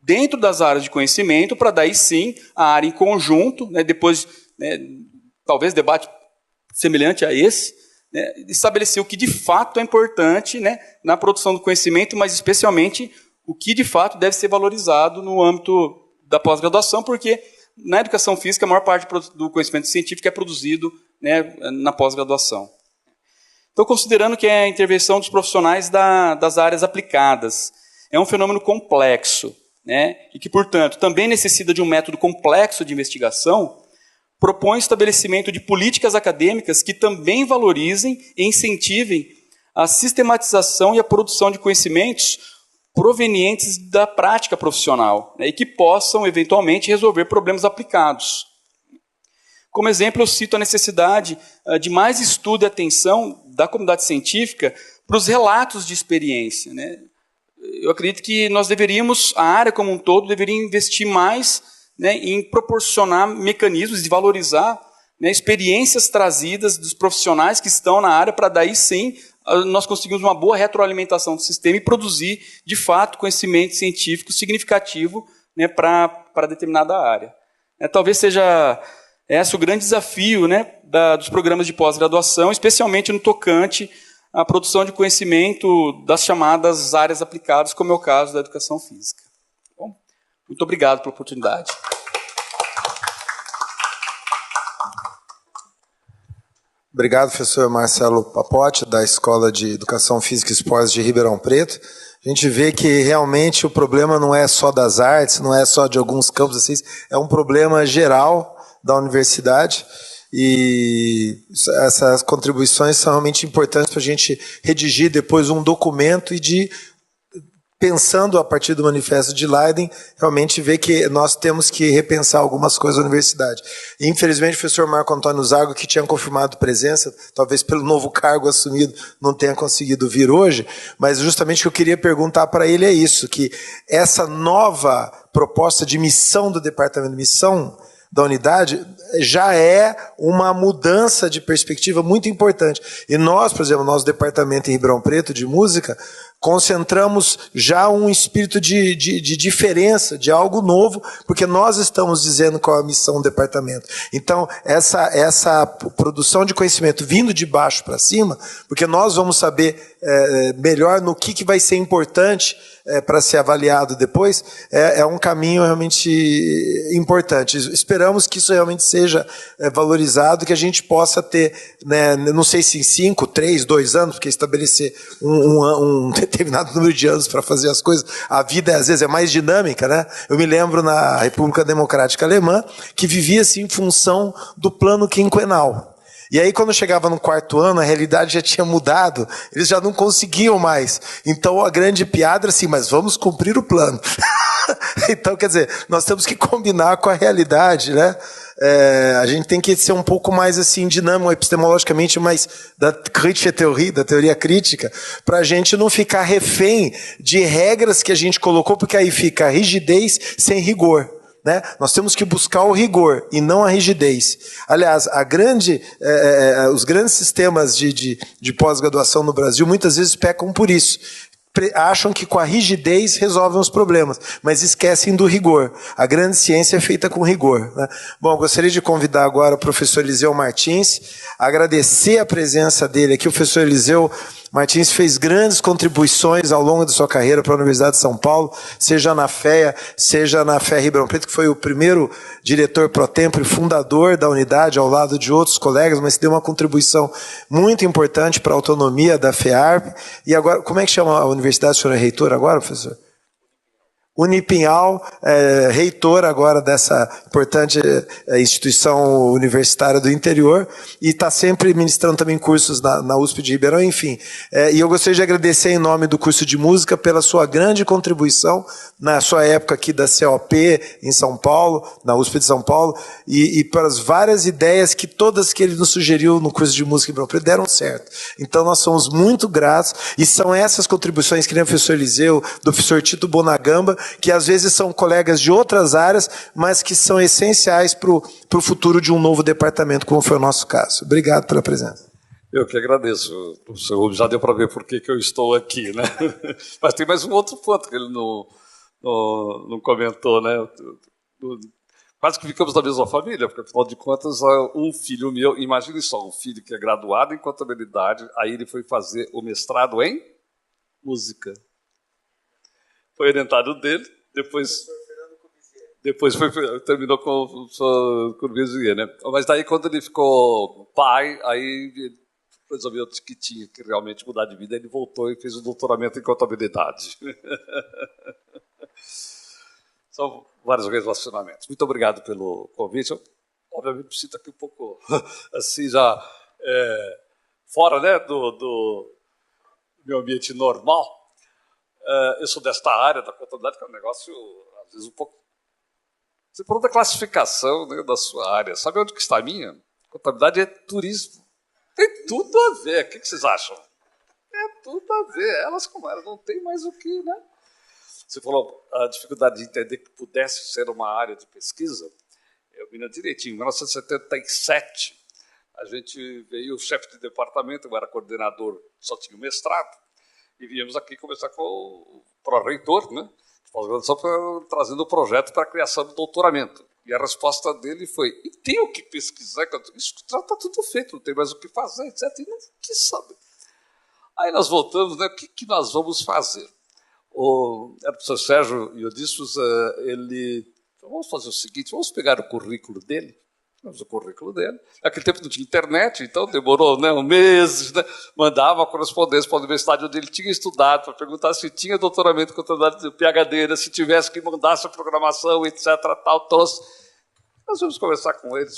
dentro das áreas de conhecimento, para daí sim a área em conjunto, né, depois, né, talvez debate semelhante a esse, né, estabelecer o que de fato é importante, né, na produção do conhecimento, mas especialmente o que de fato deve ser valorizado no âmbito da pós-graduação, porque na educação física a maior parte do conhecimento científico é produzido, né, na pós-graduação. Então, considerando que a intervenção dos profissionais das áreas aplicadas é um fenômeno complexo, né, e que, portanto, também necessita de um método complexo de investigação, propõe o estabelecimento de políticas acadêmicas que também valorizem e incentivem a sistematização e a produção de conhecimentos provenientes da prática profissional, né, e que possam, eventualmente, resolver problemas aplicados. Como exemplo, eu cito a necessidade de mais estudo e atenção da comunidade científica para os relatos de experiência. Né? Eu acredito que nós deveríamos, a área como um todo, deveria investir mais, né, em proporcionar mecanismos de valorizar, né, experiências trazidas dos profissionais que estão na área, para daí sim nós conseguirmos uma boa retroalimentação do sistema e produzir, de fato, conhecimento científico significativo, né, para determinada área. Talvez seja esse o grande desafio, né, dos programas de pós-graduação, especialmente no tocante à produção de conhecimento das chamadas áreas aplicadas, como é o caso da educação física. Bom, muito obrigado pela oportunidade. Obrigado, professor Marcelo Papote, da Escola de Educação Física e Esportes de Ribeirão Preto. A gente vê que realmente o problema não é só das artes, não é só de alguns campos, assim, é um problema geral da universidade, e essas contribuições são realmente importantes para a gente redigir depois um documento e pensando a partir do manifesto de Leiden, realmente ver que nós temos que repensar algumas coisas da universidade. E, infelizmente, o professor Marco Antônio Zago, que tinha confirmado presença, talvez pelo novo cargo assumido, não tenha conseguido vir hoje, mas justamente o que eu queria perguntar para ele é isso, que essa nova proposta de missão do departamento de missão da unidade já é uma mudança de perspectiva muito importante. E nós, por exemplo, nosso departamento em Ribeirão Preto de música, concentramos já um espírito de diferença, de algo novo, porque nós estamos dizendo qual é a missão do departamento. Então, essa produção de conhecimento vindo de baixo para cima, porque nós vamos saber melhor no que vai ser importante para ser avaliado depois, é um caminho realmente importante. Esperamos que isso realmente seja valorizado, que a gente possa ter, né, não sei se em 5, 3, 2 anos, porque estabelecer um determinado número de anos para fazer as coisas, a vida às vezes é mais dinâmica, né? Eu me lembro na República Democrática Alemã, que vivia-se em função do plano quinquenal. E aí, quando chegava no quarto ano, a realidade já tinha mudado, eles já não conseguiam mais. Então, a grande piada era assim, mas vamos cumprir o plano. Então, quer dizer, nós temos que combinar com a realidade, né? A gente tem que ser um pouco mais assim dinâmico, epistemologicamente, mais da crítica teoria, da teoria crítica, para a gente não ficar refém de regras que a gente colocou, porque aí fica a rigidez sem rigor. Né? Nós temos que buscar o rigor e não a rigidez. Aliás, os grandes sistemas de pós-graduação no Brasil muitas vezes pecam por isso. Acham que com a rigidez resolvem os problemas, mas esquecem do rigor. A grande ciência é feita com rigor. Né? Bom, eu gostaria de convidar agora o professor Eliseu Martins, agradecer a presença dele aqui. O professor Eliseu Martins fez grandes contribuições ao longo de sua carreira para a Universidade de São Paulo, seja na FEA, seja na FEA Ribeirão Preto, que foi o primeiro diretor pro tempore e fundador da unidade, ao lado de outros colegas, mas deu uma contribuição muito importante para a autonomia da FEARP. E agora, como é que chama a universidade? O senhor é reitor agora, professor? Unipinhal, reitor agora dessa importante instituição universitária do interior, e está sempre ministrando também cursos na USP de Ribeirão, enfim. E eu gostaria de agradecer em nome do curso de música pela sua grande contribuição na sua época aqui da COP em São Paulo, na USP de São Paulo, e pelas várias ideias que todas que ele nos sugeriu no curso de música em Ribeirão Preto deram certo. Então nós somos muito gratos, e são essas contribuições, que nem o professor Eliseu, do professor Tito Bonagamba, que às vezes são colegas de outras áreas, mas que são essenciais para o futuro de um novo departamento, como foi o nosso caso. Obrigado pela presença. Eu que agradeço. O senhor Rubens já deu para ver por que eu estou aqui, né? Mas tem mais um outro ponto que ele não comentou, né? Quase que ficamos da mesma família, porque, afinal de contas, um filho meu, imagine só, um filho que é graduado em contabilidade, aí ele foi fazer o mestrado em música. Foi orientado dele, depois terminou com o professor Corbusier, né? Mas daí, quando ele ficou pai, aí ele resolveu que tinha que realmente mudar de vida, ele voltou e fez o doutoramento em contabilidade. São vários relacionamentos. Muito obrigado pelo convite. Eu, obviamente, me sinto aqui um pouco assim, já fora, né, do meu ambiente normal. Eu sou desta área da contabilidade, que é um negócio, às vezes, um pouco... Você falou da classificação, né, da sua área. Sabe onde que está a minha? Contabilidade é turismo. Tem tudo a ver. O que vocês acham? É tudo a ver. Elas como elas, não tem mais o que, né? Você falou a dificuldade de entender que pudesse ser uma área de pesquisa. Eu me lembro direitinho. Em 1977, a gente veio, o chefe de departamento, eu era coordenador, só tinha o mestrado, e viemos aqui conversar com o pró-reitor, né, de pós-graduação, trazendo o projeto para a criação do doutoramento. E a resposta dele foi, e tem o que pesquisar? Isso está tudo feito, não tem mais o que fazer, etc. E não quis saber. Aí nós voltamos, né, o que nós vamos fazer? O professor Sérgio Iodissos, ele falou, vamos fazer o seguinte, vamos pegar o currículo dele. Naquele tempo não tinha internet, então demorou, né, um mês, né, mandava a correspondência para a universidade onde ele tinha estudado, para perguntar se tinha doutoramento em contabilidade, PhD, né, se tivesse que mandasse a programação, etc. Tal, trouxe. Nós vamos conversar com ele.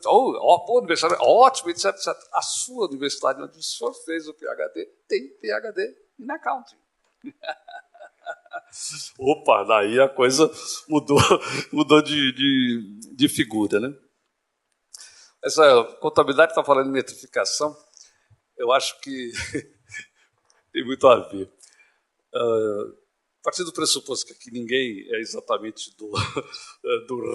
Boa universidade, ótimo, etc. A sua universidade, onde o senhor fez o PhD, tem PhD em accounting. Opa, daí a coisa mudou de figura, né? Essa contabilidade está falando de metrificação, eu acho que tem muito a ver. A partir do pressuposto que aqui ninguém é exatamente do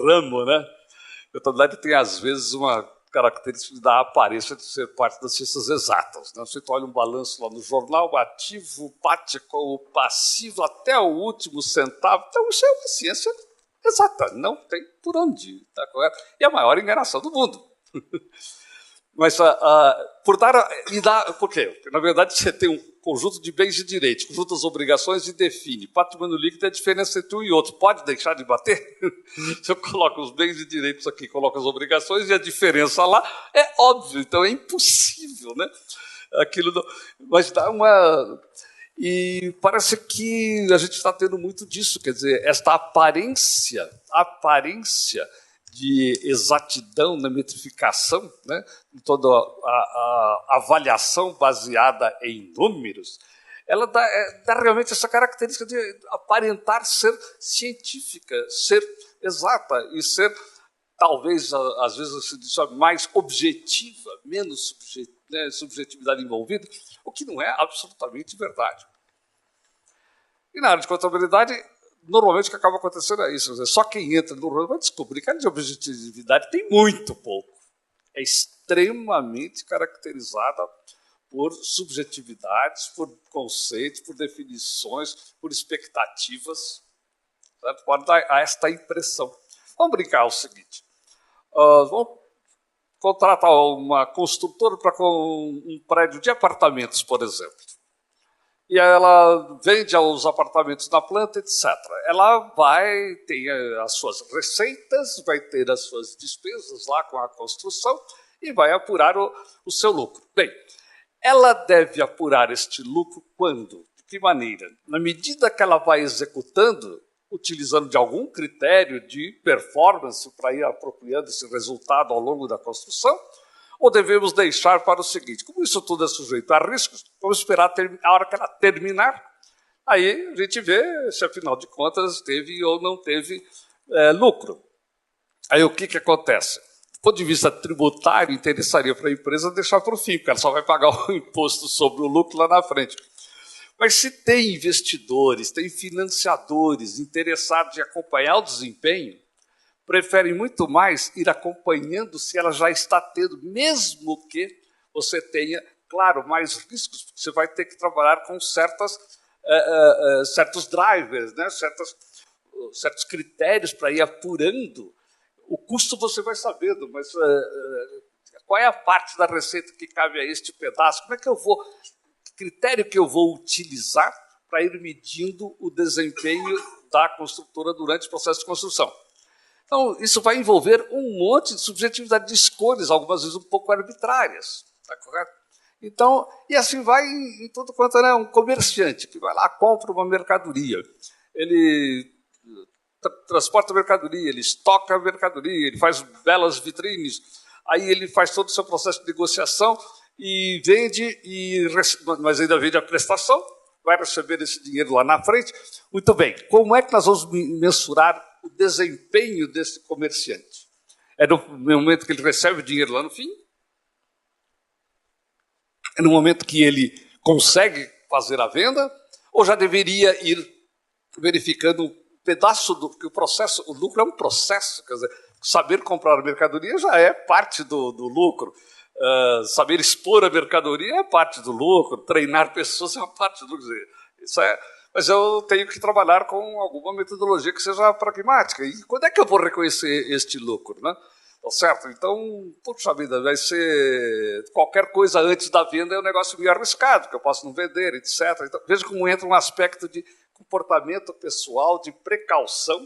ramo, né? A contabilidade tem, às vezes, uma característica da aparência de ser parte das ciências exatas. Né? Você olha um balanço lá no jornal, o ativo bate com o passivo até o último centavo. Então, isso é uma ciência exata, não tem por onde, tá correto? E a maior enganação do mundo. Mas por quê? Porque, na verdade, você tem um conjunto de bens e direitos, conjunto das obrigações e define. Patrimônio líquido é a diferença entre um e outro. Pode deixar de bater? Se eu coloco os bens e direitos aqui, coloco as obrigações e a diferença lá, é óbvio, então é impossível, né? Aquilo não... Mas dá uma... E parece que a gente está tendo muito disso, quer dizer, esta aparência de exatidão na metrificação, né, em toda a avaliação baseada em números, ela dá realmente essa característica de aparentar ser científica, ser exata e ser, talvez, às vezes, se diz, mais objetiva, menos subjetividade envolvida, o que não é absolutamente verdade. E na área de contabilidade, normalmente o que acaba acontecendo é isso. Só quem entra no ramo vai descobrir que a área de objetividade tem muito pouco. É extremamente caracterizada por subjetividades, por conceitos, por definições, por expectativas. Certo? Pode dar esta impressão. Vamos brincar o seguinte. Vamos contratar uma construtora para um prédio de apartamentos, por exemplo. E ela vende os apartamentos na planta, etc. Ela vai ter as suas receitas, vai ter as suas despesas lá com a construção e vai apurar o seu lucro. Bem, ela deve apurar este lucro quando? De que maneira? Na medida que ela vai executando, utilizando de algum critério de performance para ir apropriando esse resultado ao longo da construção, ou devemos deixar para o seguinte, como isso tudo é sujeito a riscos, vamos esperar a hora que ela terminar, aí a gente vê se, afinal de contas, teve ou não teve lucro. Aí o que acontece? Do ponto de vista tributário, interessaria para a empresa deixar para o fim, porque ela só vai pagar o imposto sobre o lucro lá na frente. Mas se tem investidores, tem financiadores interessados em acompanhar o desempenho, preferem muito mais ir acompanhando se ela já está tendo, mesmo que você tenha, claro, mais riscos, porque você vai ter que trabalhar com certos drivers, né? certos critérios para ir apurando. O custo você vai sabendo, mas qual é a parte da receita que cabe a este pedaço? Como é que eu vou... Que critério que eu vou utilizar para ir medindo o desempenho da construtora durante o processo de construção? Então, isso vai envolver um monte de subjetividade de escolhas, algumas vezes um pouco arbitrárias. Está correto? Então, e assim vai em tudo quanto é um comerciante que vai lá, compra uma mercadoria. Ele transporta a mercadoria, ele estoca a mercadoria, ele faz belas vitrines, aí ele faz todo o seu processo de negociação e vende, mas ainda vende a prestação, vai receber esse dinheiro lá na frente. Muito bem, como é que nós vamos mensurar o desempenho desse comerciante? É no momento que ele recebe o dinheiro lá no fim? É no momento que ele consegue fazer a venda? Ou já deveria ir verificando um pedaço do... Porque o lucro é um processo, quer dizer, saber comprar a mercadoria já é parte do lucro. Saber expor a mercadoria é parte do lucro, treinar pessoas é uma parte do lucro. Mas eu tenho que trabalhar com alguma metodologia que seja pragmática. E quando é que eu vou reconhecer este lucro? Né? Tá certo? Então, puxa vida, vai ser qualquer coisa antes da venda é um negócio meio arriscado, que eu posso não vender, etc. Então, veja como entra um aspecto de comportamento pessoal, de precaução.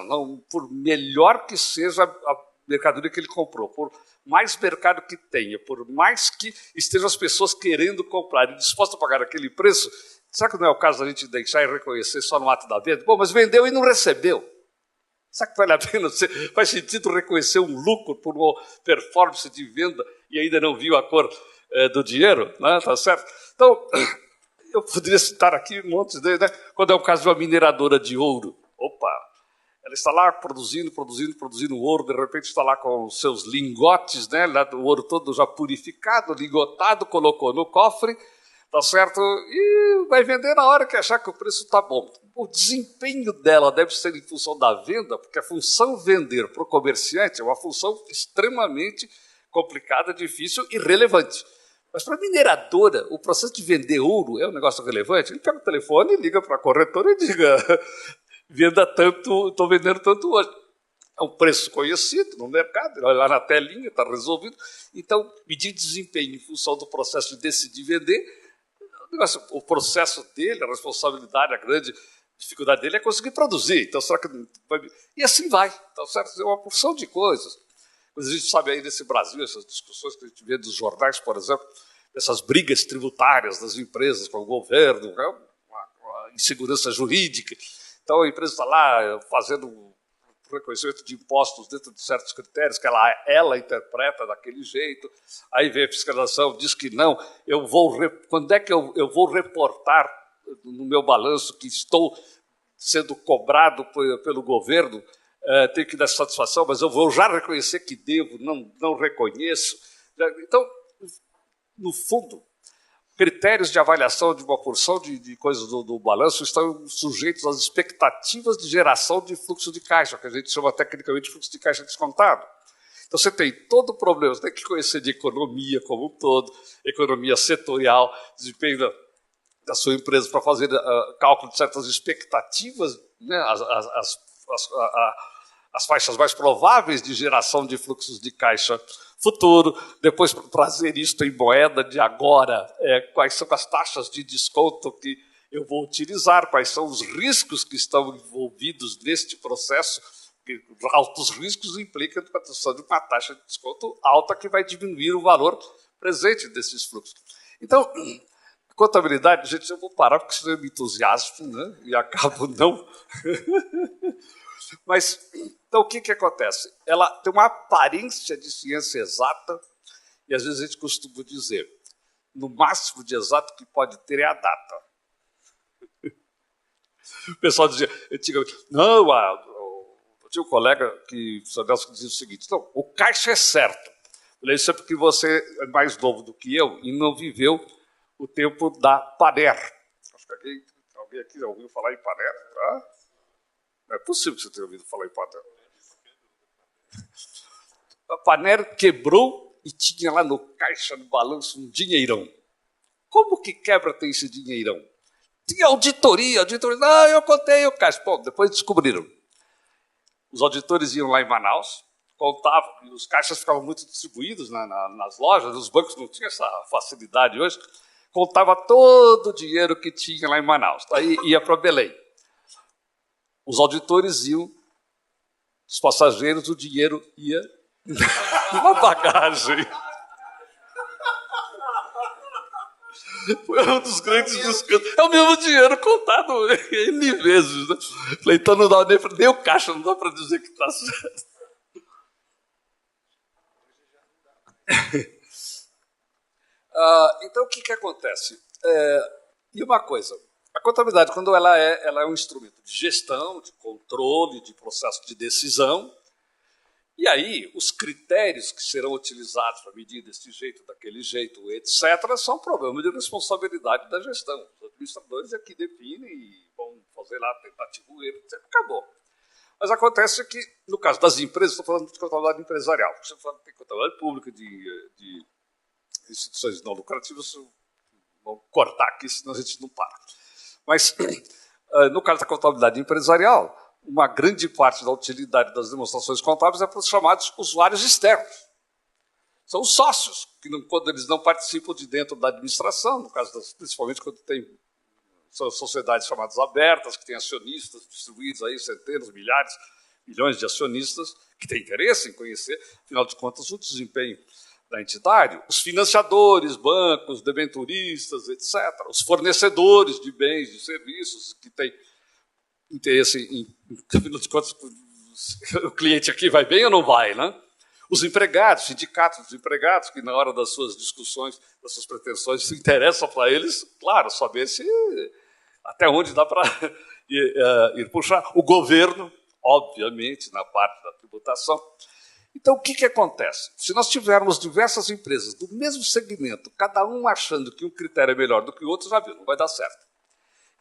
Não, por melhor que seja a mercadoria que ele comprou, por mais mercado que tenha, por mais que estejam as pessoas querendo comprar e dispostas a pagar aquele preço, será que não é o caso da gente deixar e reconhecer só no ato da venda? Bom, mas vendeu e não recebeu. Será que vale a pena? Faz sentido reconhecer um lucro por uma performance de venda e ainda não viu a cor do dinheiro? Né? Tá certo? Então, eu poderia citar aqui um monte deles, né? Quando é o caso de uma mineradora de ouro. Opa! Ela está lá produzindo ouro, de repente está lá com os seus lingotes, né? O ouro todo já purificado, ligotado, colocou no cofre, tá certo? E vai vender na hora que achar que o preço está bom. O desempenho dela deve ser em função da venda, porque a função vender para o comerciante é uma função extremamente complicada, difícil e relevante. Mas para a mineradora, o processo de vender ouro é um negócio relevante. Ele pega o telefone, liga para a corretora e diga... Venda tanto, estou vendendo tanto hoje. É um preço conhecido no mercado, ele olha lá na telinha, está resolvido. Então, medir desempenho em função do processo de decidir vender, o processo dele, a responsabilidade, a grande dificuldade dele é conseguir produzir. Então, será que vai... E assim vai. Então, certo? É uma porção de coisas. Mas a gente sabe aí nesse Brasil, essas discussões que a gente vê dos jornais, por exemplo, essas brigas tributárias das empresas com o governo, uma insegurança jurídica. Então, a empresa está lá fazendo reconhecimento de impostos dentro de certos critérios, que ela interpreta daquele jeito, aí vem a fiscalização, diz que não, quando é que eu vou reportar no meu balanço que estou sendo cobrado pelo governo, tenho que dar satisfação, mas eu vou já reconhecer que devo, não reconheço. Então, no fundo, critérios de avaliação de uma porção de coisas do balanço estão sujeitos às expectativas de geração de fluxo de caixa, que a gente chama tecnicamente de fluxo de caixa descontado. Então, você tem todo o problema, você tem que conhecer de economia como um todo, economia setorial, desempenho da sua empresa para fazer cálculo de certas expectativas, né, as faixas mais prováveis de geração de fluxos de caixa futuro, depois trazer isto em moeda de agora, quais são as taxas de desconto que eu vou utilizar, quais são os riscos que estão envolvidos neste processo, porque altos riscos implicam a produção de uma taxa de desconto alta que vai diminuir o valor presente desses fluxos. Então, contabilidade, gente, eu vou parar porque senão eu me entusiasmo, né, e acabo não... Mas, então, o que acontece? Ela tem uma aparência de ciência exata, e às vezes a gente costuma dizer, no máximo de exato que pode ter é a data. O pessoal dizia, antigamente, não, eu tinha um colega que dizia o seguinte, não, o caixa é certo. Eu falei, isso é porque você é mais novo do que eu e não viveu o tempo da Panair. Acho que alguém aqui já ouviu falar em Panair, tá? Não é possível que você tenha ouvido falar em Panair. A Panair quebrou e tinha lá no caixa, no balanço, um dinheirão. Como que quebra tem esse dinheirão? Tinha auditoria, não, eu contei o caixa. Bom, depois descobriram. Os auditores iam lá em Manaus, contavam, e os caixas ficavam muito distribuídos nas lojas, os bancos não tinham essa facilidade hoje, contava todo o dinheiro que tinha lá em Manaus. Aí ia para Belém. Os auditores iam, os passageiros, o dinheiro ia na bagagem. Foi um dos grandes descansos. É o mesmo dinheiro contado N vezes. Né? Falei, então não dá nem o caixa, não dá para dizer que está certo. Então, o que acontece? E uma coisa, a contabilidade, quando ela é um instrumento de gestão, de controle, de processo de decisão, e aí os critérios que serão utilizados para medir desse jeito, daquele jeito, etc., são problema de responsabilidade da gestão. Os administradores é que definem e vão fazer lá tentativo erro, etc. Acabou. Mas acontece que, no caso das empresas, estou falando de contabilidade empresarial, você fala de contabilidade pública, de instituições não lucrativas, vamos cortar aqui, senão a gente não para. Mas, no caso da contabilidade empresarial, uma grande parte da utilidade das demonstrações contábeis é para os chamados usuários externos. São os sócios, que quando eles não participam de dentro da administração, no caso principalmente quando tem sociedades chamadas abertas, que têm acionistas distribuídos aí, centenas, milhares, milhões de acionistas, que têm interesse em conhecer, afinal de contas, o desempenho da entidade, os financiadores, bancos, debenturistas, etc., os fornecedores de bens, de serviços, que têm interesse afinal de contas, o cliente aqui vai bem ou não vai, né? Os empregados, sindicatos dos empregados, que na hora das suas discussões, das suas pretensões, se interessam para eles, claro, saber se até onde dá para ir puxar. O governo, obviamente, na parte da tributação. Então, o que acontece? Se nós tivermos diversas empresas do mesmo segmento, cada um achando que um critério é melhor do que o outro, já viu, não vai dar certo.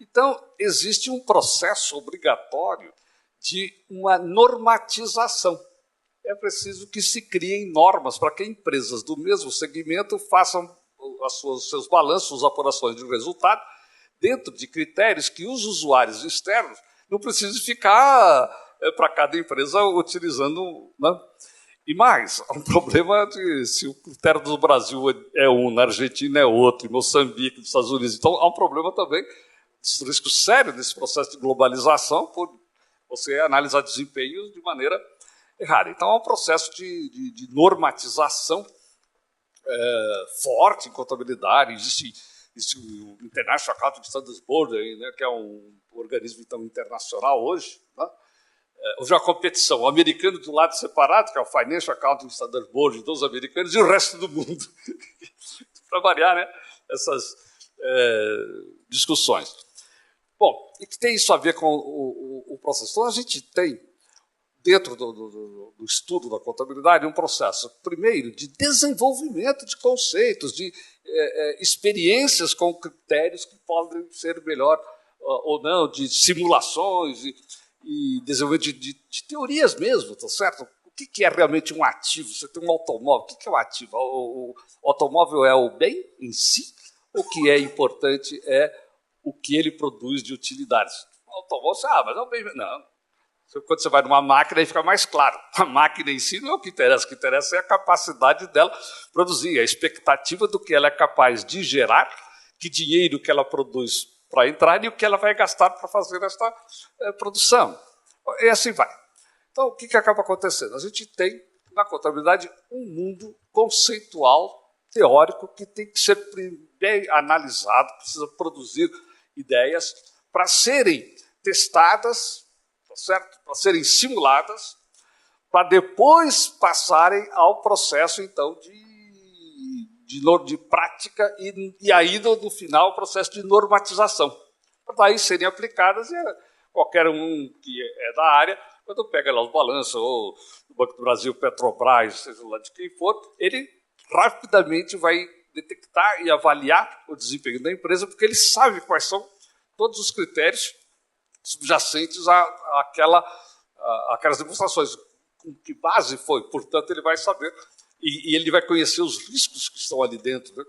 Então, existe um processo obrigatório de uma normatização. É preciso que se criem normas para que empresas do mesmo segmento façam seus balanços, apurações de resultado, dentro de critérios que os usuários externos não precisem ficar para cada empresa utilizando... Né? E mais, há um problema de se o critério do Brasil é um, na Argentina é outro, em Moçambique, nos Estados Unidos. Então, há um problema também, um risco sério nesse processo de globalização, por você analisar desempenhos de maneira errada. Então, há um processo de normatização forte em contabilidade. Existe o International Accounting Standards Board, né, que é um organismo então, internacional hoje, né, houve uma competição, o americano de um lado separado, que é o Financial Accounting Standard Board dos americanos, e o resto do mundo. Para variar, né, essas discussões. Bom, e que tem isso a ver com o processo? Então, a gente tem, dentro do estudo da contabilidade, um processo, primeiro, de desenvolvimento de conceitos, de experiências com critérios que podem ser melhor ou não, de simulações e desenvolvimento de teorias mesmo, tá certo? O que é realmente um ativo? Você tem um automóvel, o que é um ativo? O automóvel é o bem em si? O que é importante é o que ele produz de utilidades. O automóvel, mas é o bem... Não. Quando você vai numa máquina, aí fica mais claro. A máquina em si não é o que interessa é a capacidade dela produzir, a expectativa do que ela é capaz de gerar, que dinheiro que ela produz para entrar e o que ela vai gastar para fazer esta produção. E assim vai. Então, o que acaba acontecendo? A gente tem, na contabilidade, um mundo conceitual, teórico, que tem que ser bem analisado, precisa produzir ideias para serem testadas, certo? Para serem simuladas, para depois passarem ao processo, então, de prática e aí, no final, o processo de normatização. Para daí serem aplicadas, e qualquer um que é da área, quando pega lá os balanços, ou do Banco do Brasil, Petrobras, seja lá de quem for, ele rapidamente vai detectar e avaliar o desempenho da empresa, porque ele sabe quais são todos os critérios subjacentes àquelas demonstrações. Com que base foi? Portanto, ele vai saber e ele vai conhecer os riscos que estão ali dentro. Né?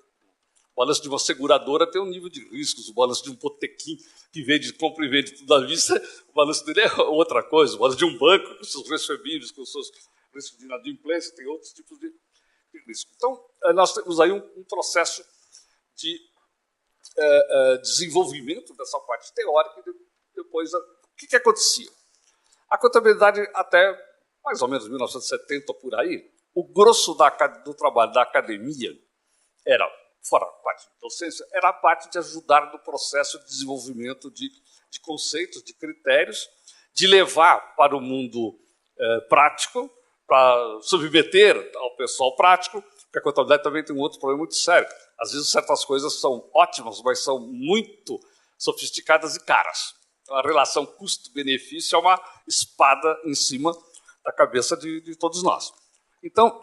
O balanço de uma seguradora tem um nível de riscos, o balanço de um botequim que vende, compra e vende tudo à vista, o balanço dele é outra coisa, o balanço de um banco, com seus recebíveis, com seus riscos de inadimplência, tem outros tipos de risco. Então, nós temos aí um processo de desenvolvimento dessa parte teórica e depois, o que acontecia? A contabilidade, até mais ou menos 1970, por aí, o grosso do trabalho da academia era, fora a parte de docência, era a parte de ajudar no processo de desenvolvimento de conceitos, de critérios, de levar para o mundo prático, para submeter ao pessoal prático, porque a contabilidade também tem um outro problema muito sério. Às vezes, certas coisas são ótimas, mas são muito sofisticadas e caras. A relação custo-benefício é uma espada em cima da cabeça de todos nós. Então,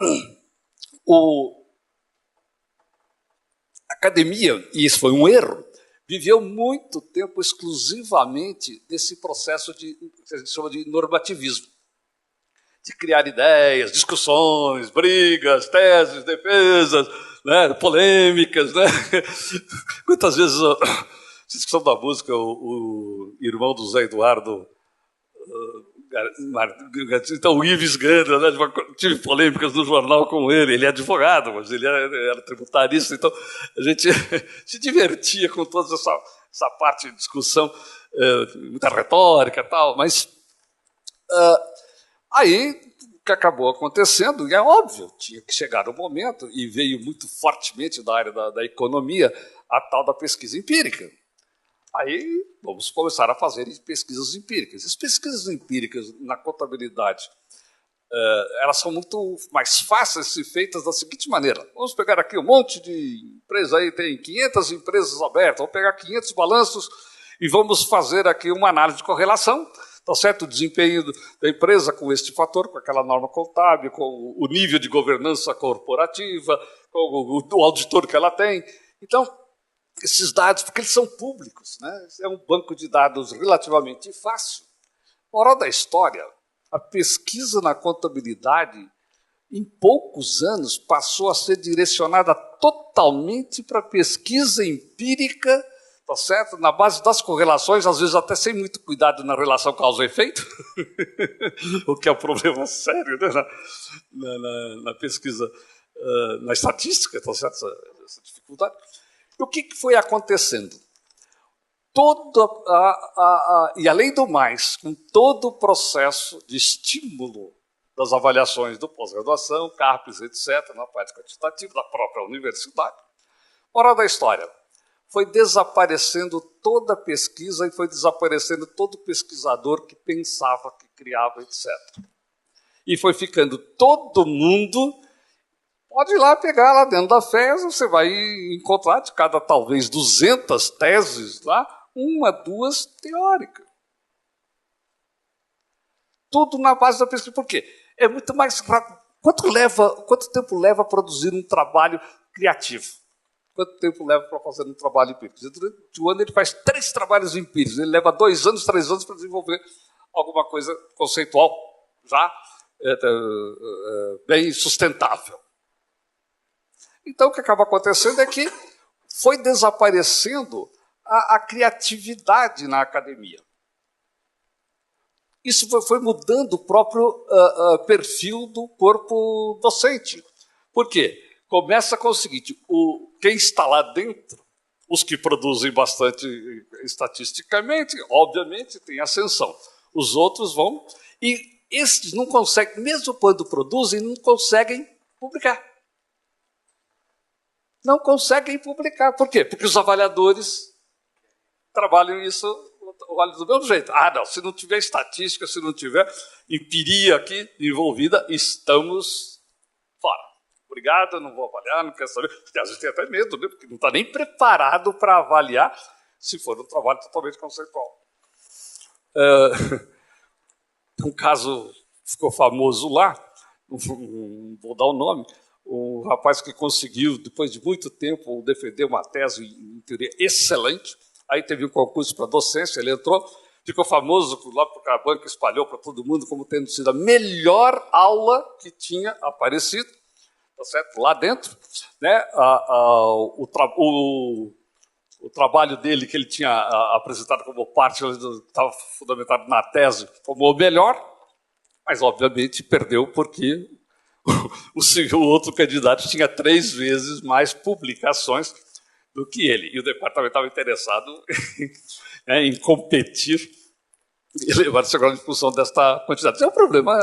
a academia, e isso foi um erro, viveu muito tempo exclusivamente desse processo que a gente chama de normativismo. De criar ideias, discussões, brigas, teses, defesas, né, polêmicas. Né? Quantas vezes... discussão da música, o irmão do Zé Eduardo, então o Ives Gandra, né, tive polêmicas no jornal com ele é advogado, mas ele era tributarista, então a gente se divertia com toda essa parte de discussão, muita retórica e tal, mas aí o que acabou acontecendo, e é óbvio, tinha que chegar o momento, e veio muito fortemente da área da economia, a tal da pesquisa empírica. Aí vamos começar a fazer pesquisas empíricas. As pesquisas empíricas na contabilidade, elas são muito mais fáceis de ser feitas da seguinte maneira. Vamos pegar aqui um monte de empresas, aí tem 500 empresas abertas, vamos pegar 500 balanços e vamos fazer aqui uma análise de correlação, tá certo? O desempenho da empresa com este fator, com aquela norma contábil, com o nível de governança corporativa, com o auditor que ela tem. Então, esses dados, porque eles são públicos, né? É um banco de dados relativamente fácil. Moral da história, a pesquisa na contabilidade, em poucos anos, passou a ser direcionada totalmente para pesquisa empírica, tá certo? Na base das correlações, às vezes até sem muito cuidado na relação causa e efeito, o que é um problema sério, né? na pesquisa, na estatística, tá certo? Essa dificuldade. E o que foi acontecendo? E além do mais, com todo o processo de estímulo das avaliações do pós-graduação, CAPES, etc., na parte quantitativa da própria universidade, moral da história, foi desaparecendo toda a pesquisa e foi desaparecendo todo pesquisador que pensava, que criava, etc. E foi ficando todo mundo. Pode ir lá pegar lá dentro da FES, você vai encontrar de cada talvez 200 teses lá, 1, 2 teóricas. Tudo na base da pesquisa. Por quê? É muito mais rápido. Quanto tempo leva a produzir um trabalho criativo? Quanto tempo leva para fazer um trabalho empírico? Durante o ano ele faz 3 trabalhos empíricos. Ele leva 2 anos, 3 anos para desenvolver alguma coisa conceitual já bem sustentável. Então, o que acaba acontecendo é que foi desaparecendo a criatividade na academia. Isso foi mudando o próprio perfil do corpo docente. Por quê? Começa com o seguinte, quem está lá dentro, os que produzem bastante estatisticamente, obviamente, tem ascensão. Os outros vão, e estes não conseguem, mesmo quando produzem, não conseguem publicar. Não conseguem publicar. Por quê? Porque os avaliadores trabalham isso do mesmo jeito. Não, se não tiver estatística, se não tiver empiria aqui envolvida, estamos fora. Obrigado, não vou avaliar, não quero saber. Às vezes tem até medo, né? Porque não está nem preparado para avaliar se for um trabalho totalmente conceitual. Um caso ficou famoso lá, não vou dar o nome, um rapaz que conseguiu, depois de muito tempo, defender uma tese em teoria excelente. Aí teve um concurso para docência, ele entrou, ficou famoso lá porque a banca espalhou para todo mundo como tendo sido a melhor aula que tinha aparecido, tá certo? Lá dentro, né? O trabalho dele que ele tinha apresentado como parte, estava fundamentado na tese, como o melhor, mas obviamente perdeu porque o outro candidato tinha 3 vezes mais publicações do que ele. E o departamento estava interessado em competir e levar esse grau em função desta quantidade. Isso é um problema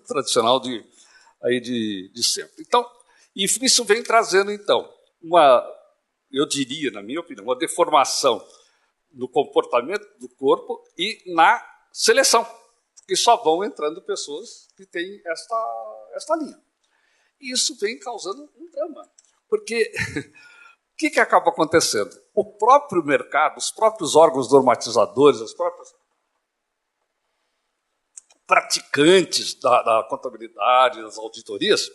tradicional de sempre. Então, isso vem trazendo, então, eu diria, na minha opinião, uma deformação no comportamento do corpo e na seleção, porque só vão entrando pessoas que têm esta linha. E isso vem causando um drama, porque o que acaba acontecendo? O próprio mercado, os próprios órgãos normatizadores, os próprios praticantes da contabilidade, das auditorias,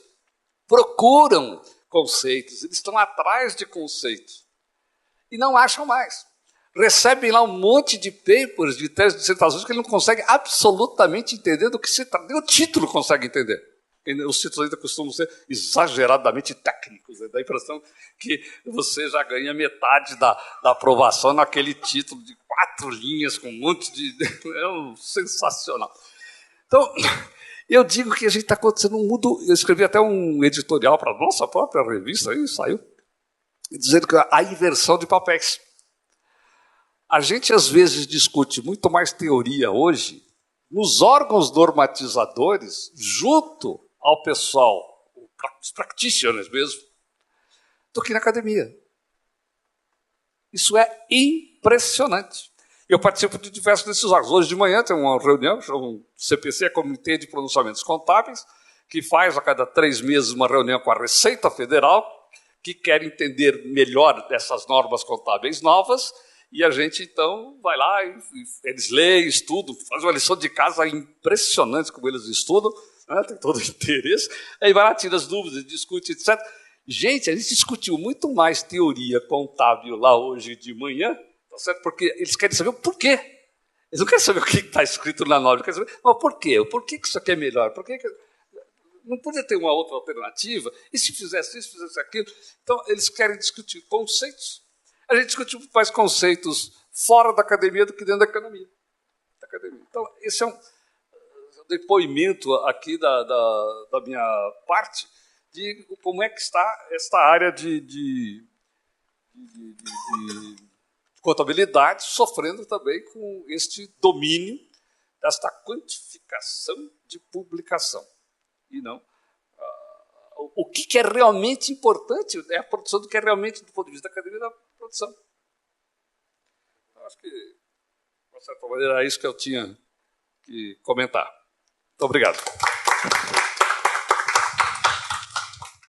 procuram conceitos, eles estão atrás de conceitos e não acham mais. Recebem lá um monte de papers, de teses de dissertações que ele não consegue absolutamente entender do que se trata. Nem o título consegue entender. Os títulos ainda costumam ser exageradamente técnicos. Dá a impressão que você já ganha metade da aprovação naquele título de 4 linhas, com um monte de... É sensacional. Então, eu digo que a gente está acontecendo um mundo... Eu escrevi até um editorial para a nossa própria revista, aí saiu, dizendo que a inversão de papéis. A gente, às vezes, discute muito mais teoria hoje nos órgãos normatizadores, junto ao pessoal, os practitioners mesmo, do que na academia. Isso é impressionante. Eu participo de diversos desses órgãos. Hoje de manhã tem uma reunião, o CPC, Comitê de Pronunciamentos Contábeis, que faz a cada 3 meses uma reunião com a Receita Federal, que quer entender melhor dessas normas contábeis novas, e a gente, então, vai lá, eles leem, estudam, fazem uma lição de casa impressionante como eles estudam, né? Tem todo o interesse, aí vai lá, tira as dúvidas, discute, etc. Gente, a gente discutiu muito mais teoria contábil lá hoje de manhã, tá certo? Porque eles querem saber o porquê. Eles não querem saber o que está escrito na norma, eles querem saber mas por quê? Por que isso aqui é melhor? Por que não podia ter uma outra alternativa? E se fizesse isso, fizesse aquilo? Então, eles querem discutir conceitos. A gente discute muito mais conceitos fora da academia do que dentro da academia. Então, esse é um depoimento aqui da minha parte de como é que está esta área de contabilidade sofrendo também com este domínio desta quantificação de publicação. E não o que é realmente importante é a produção do que é realmente, do ponto de vista da academia, da produção. acho que, de certa maneira, era isso que eu tinha que comentar. Muito obrigado.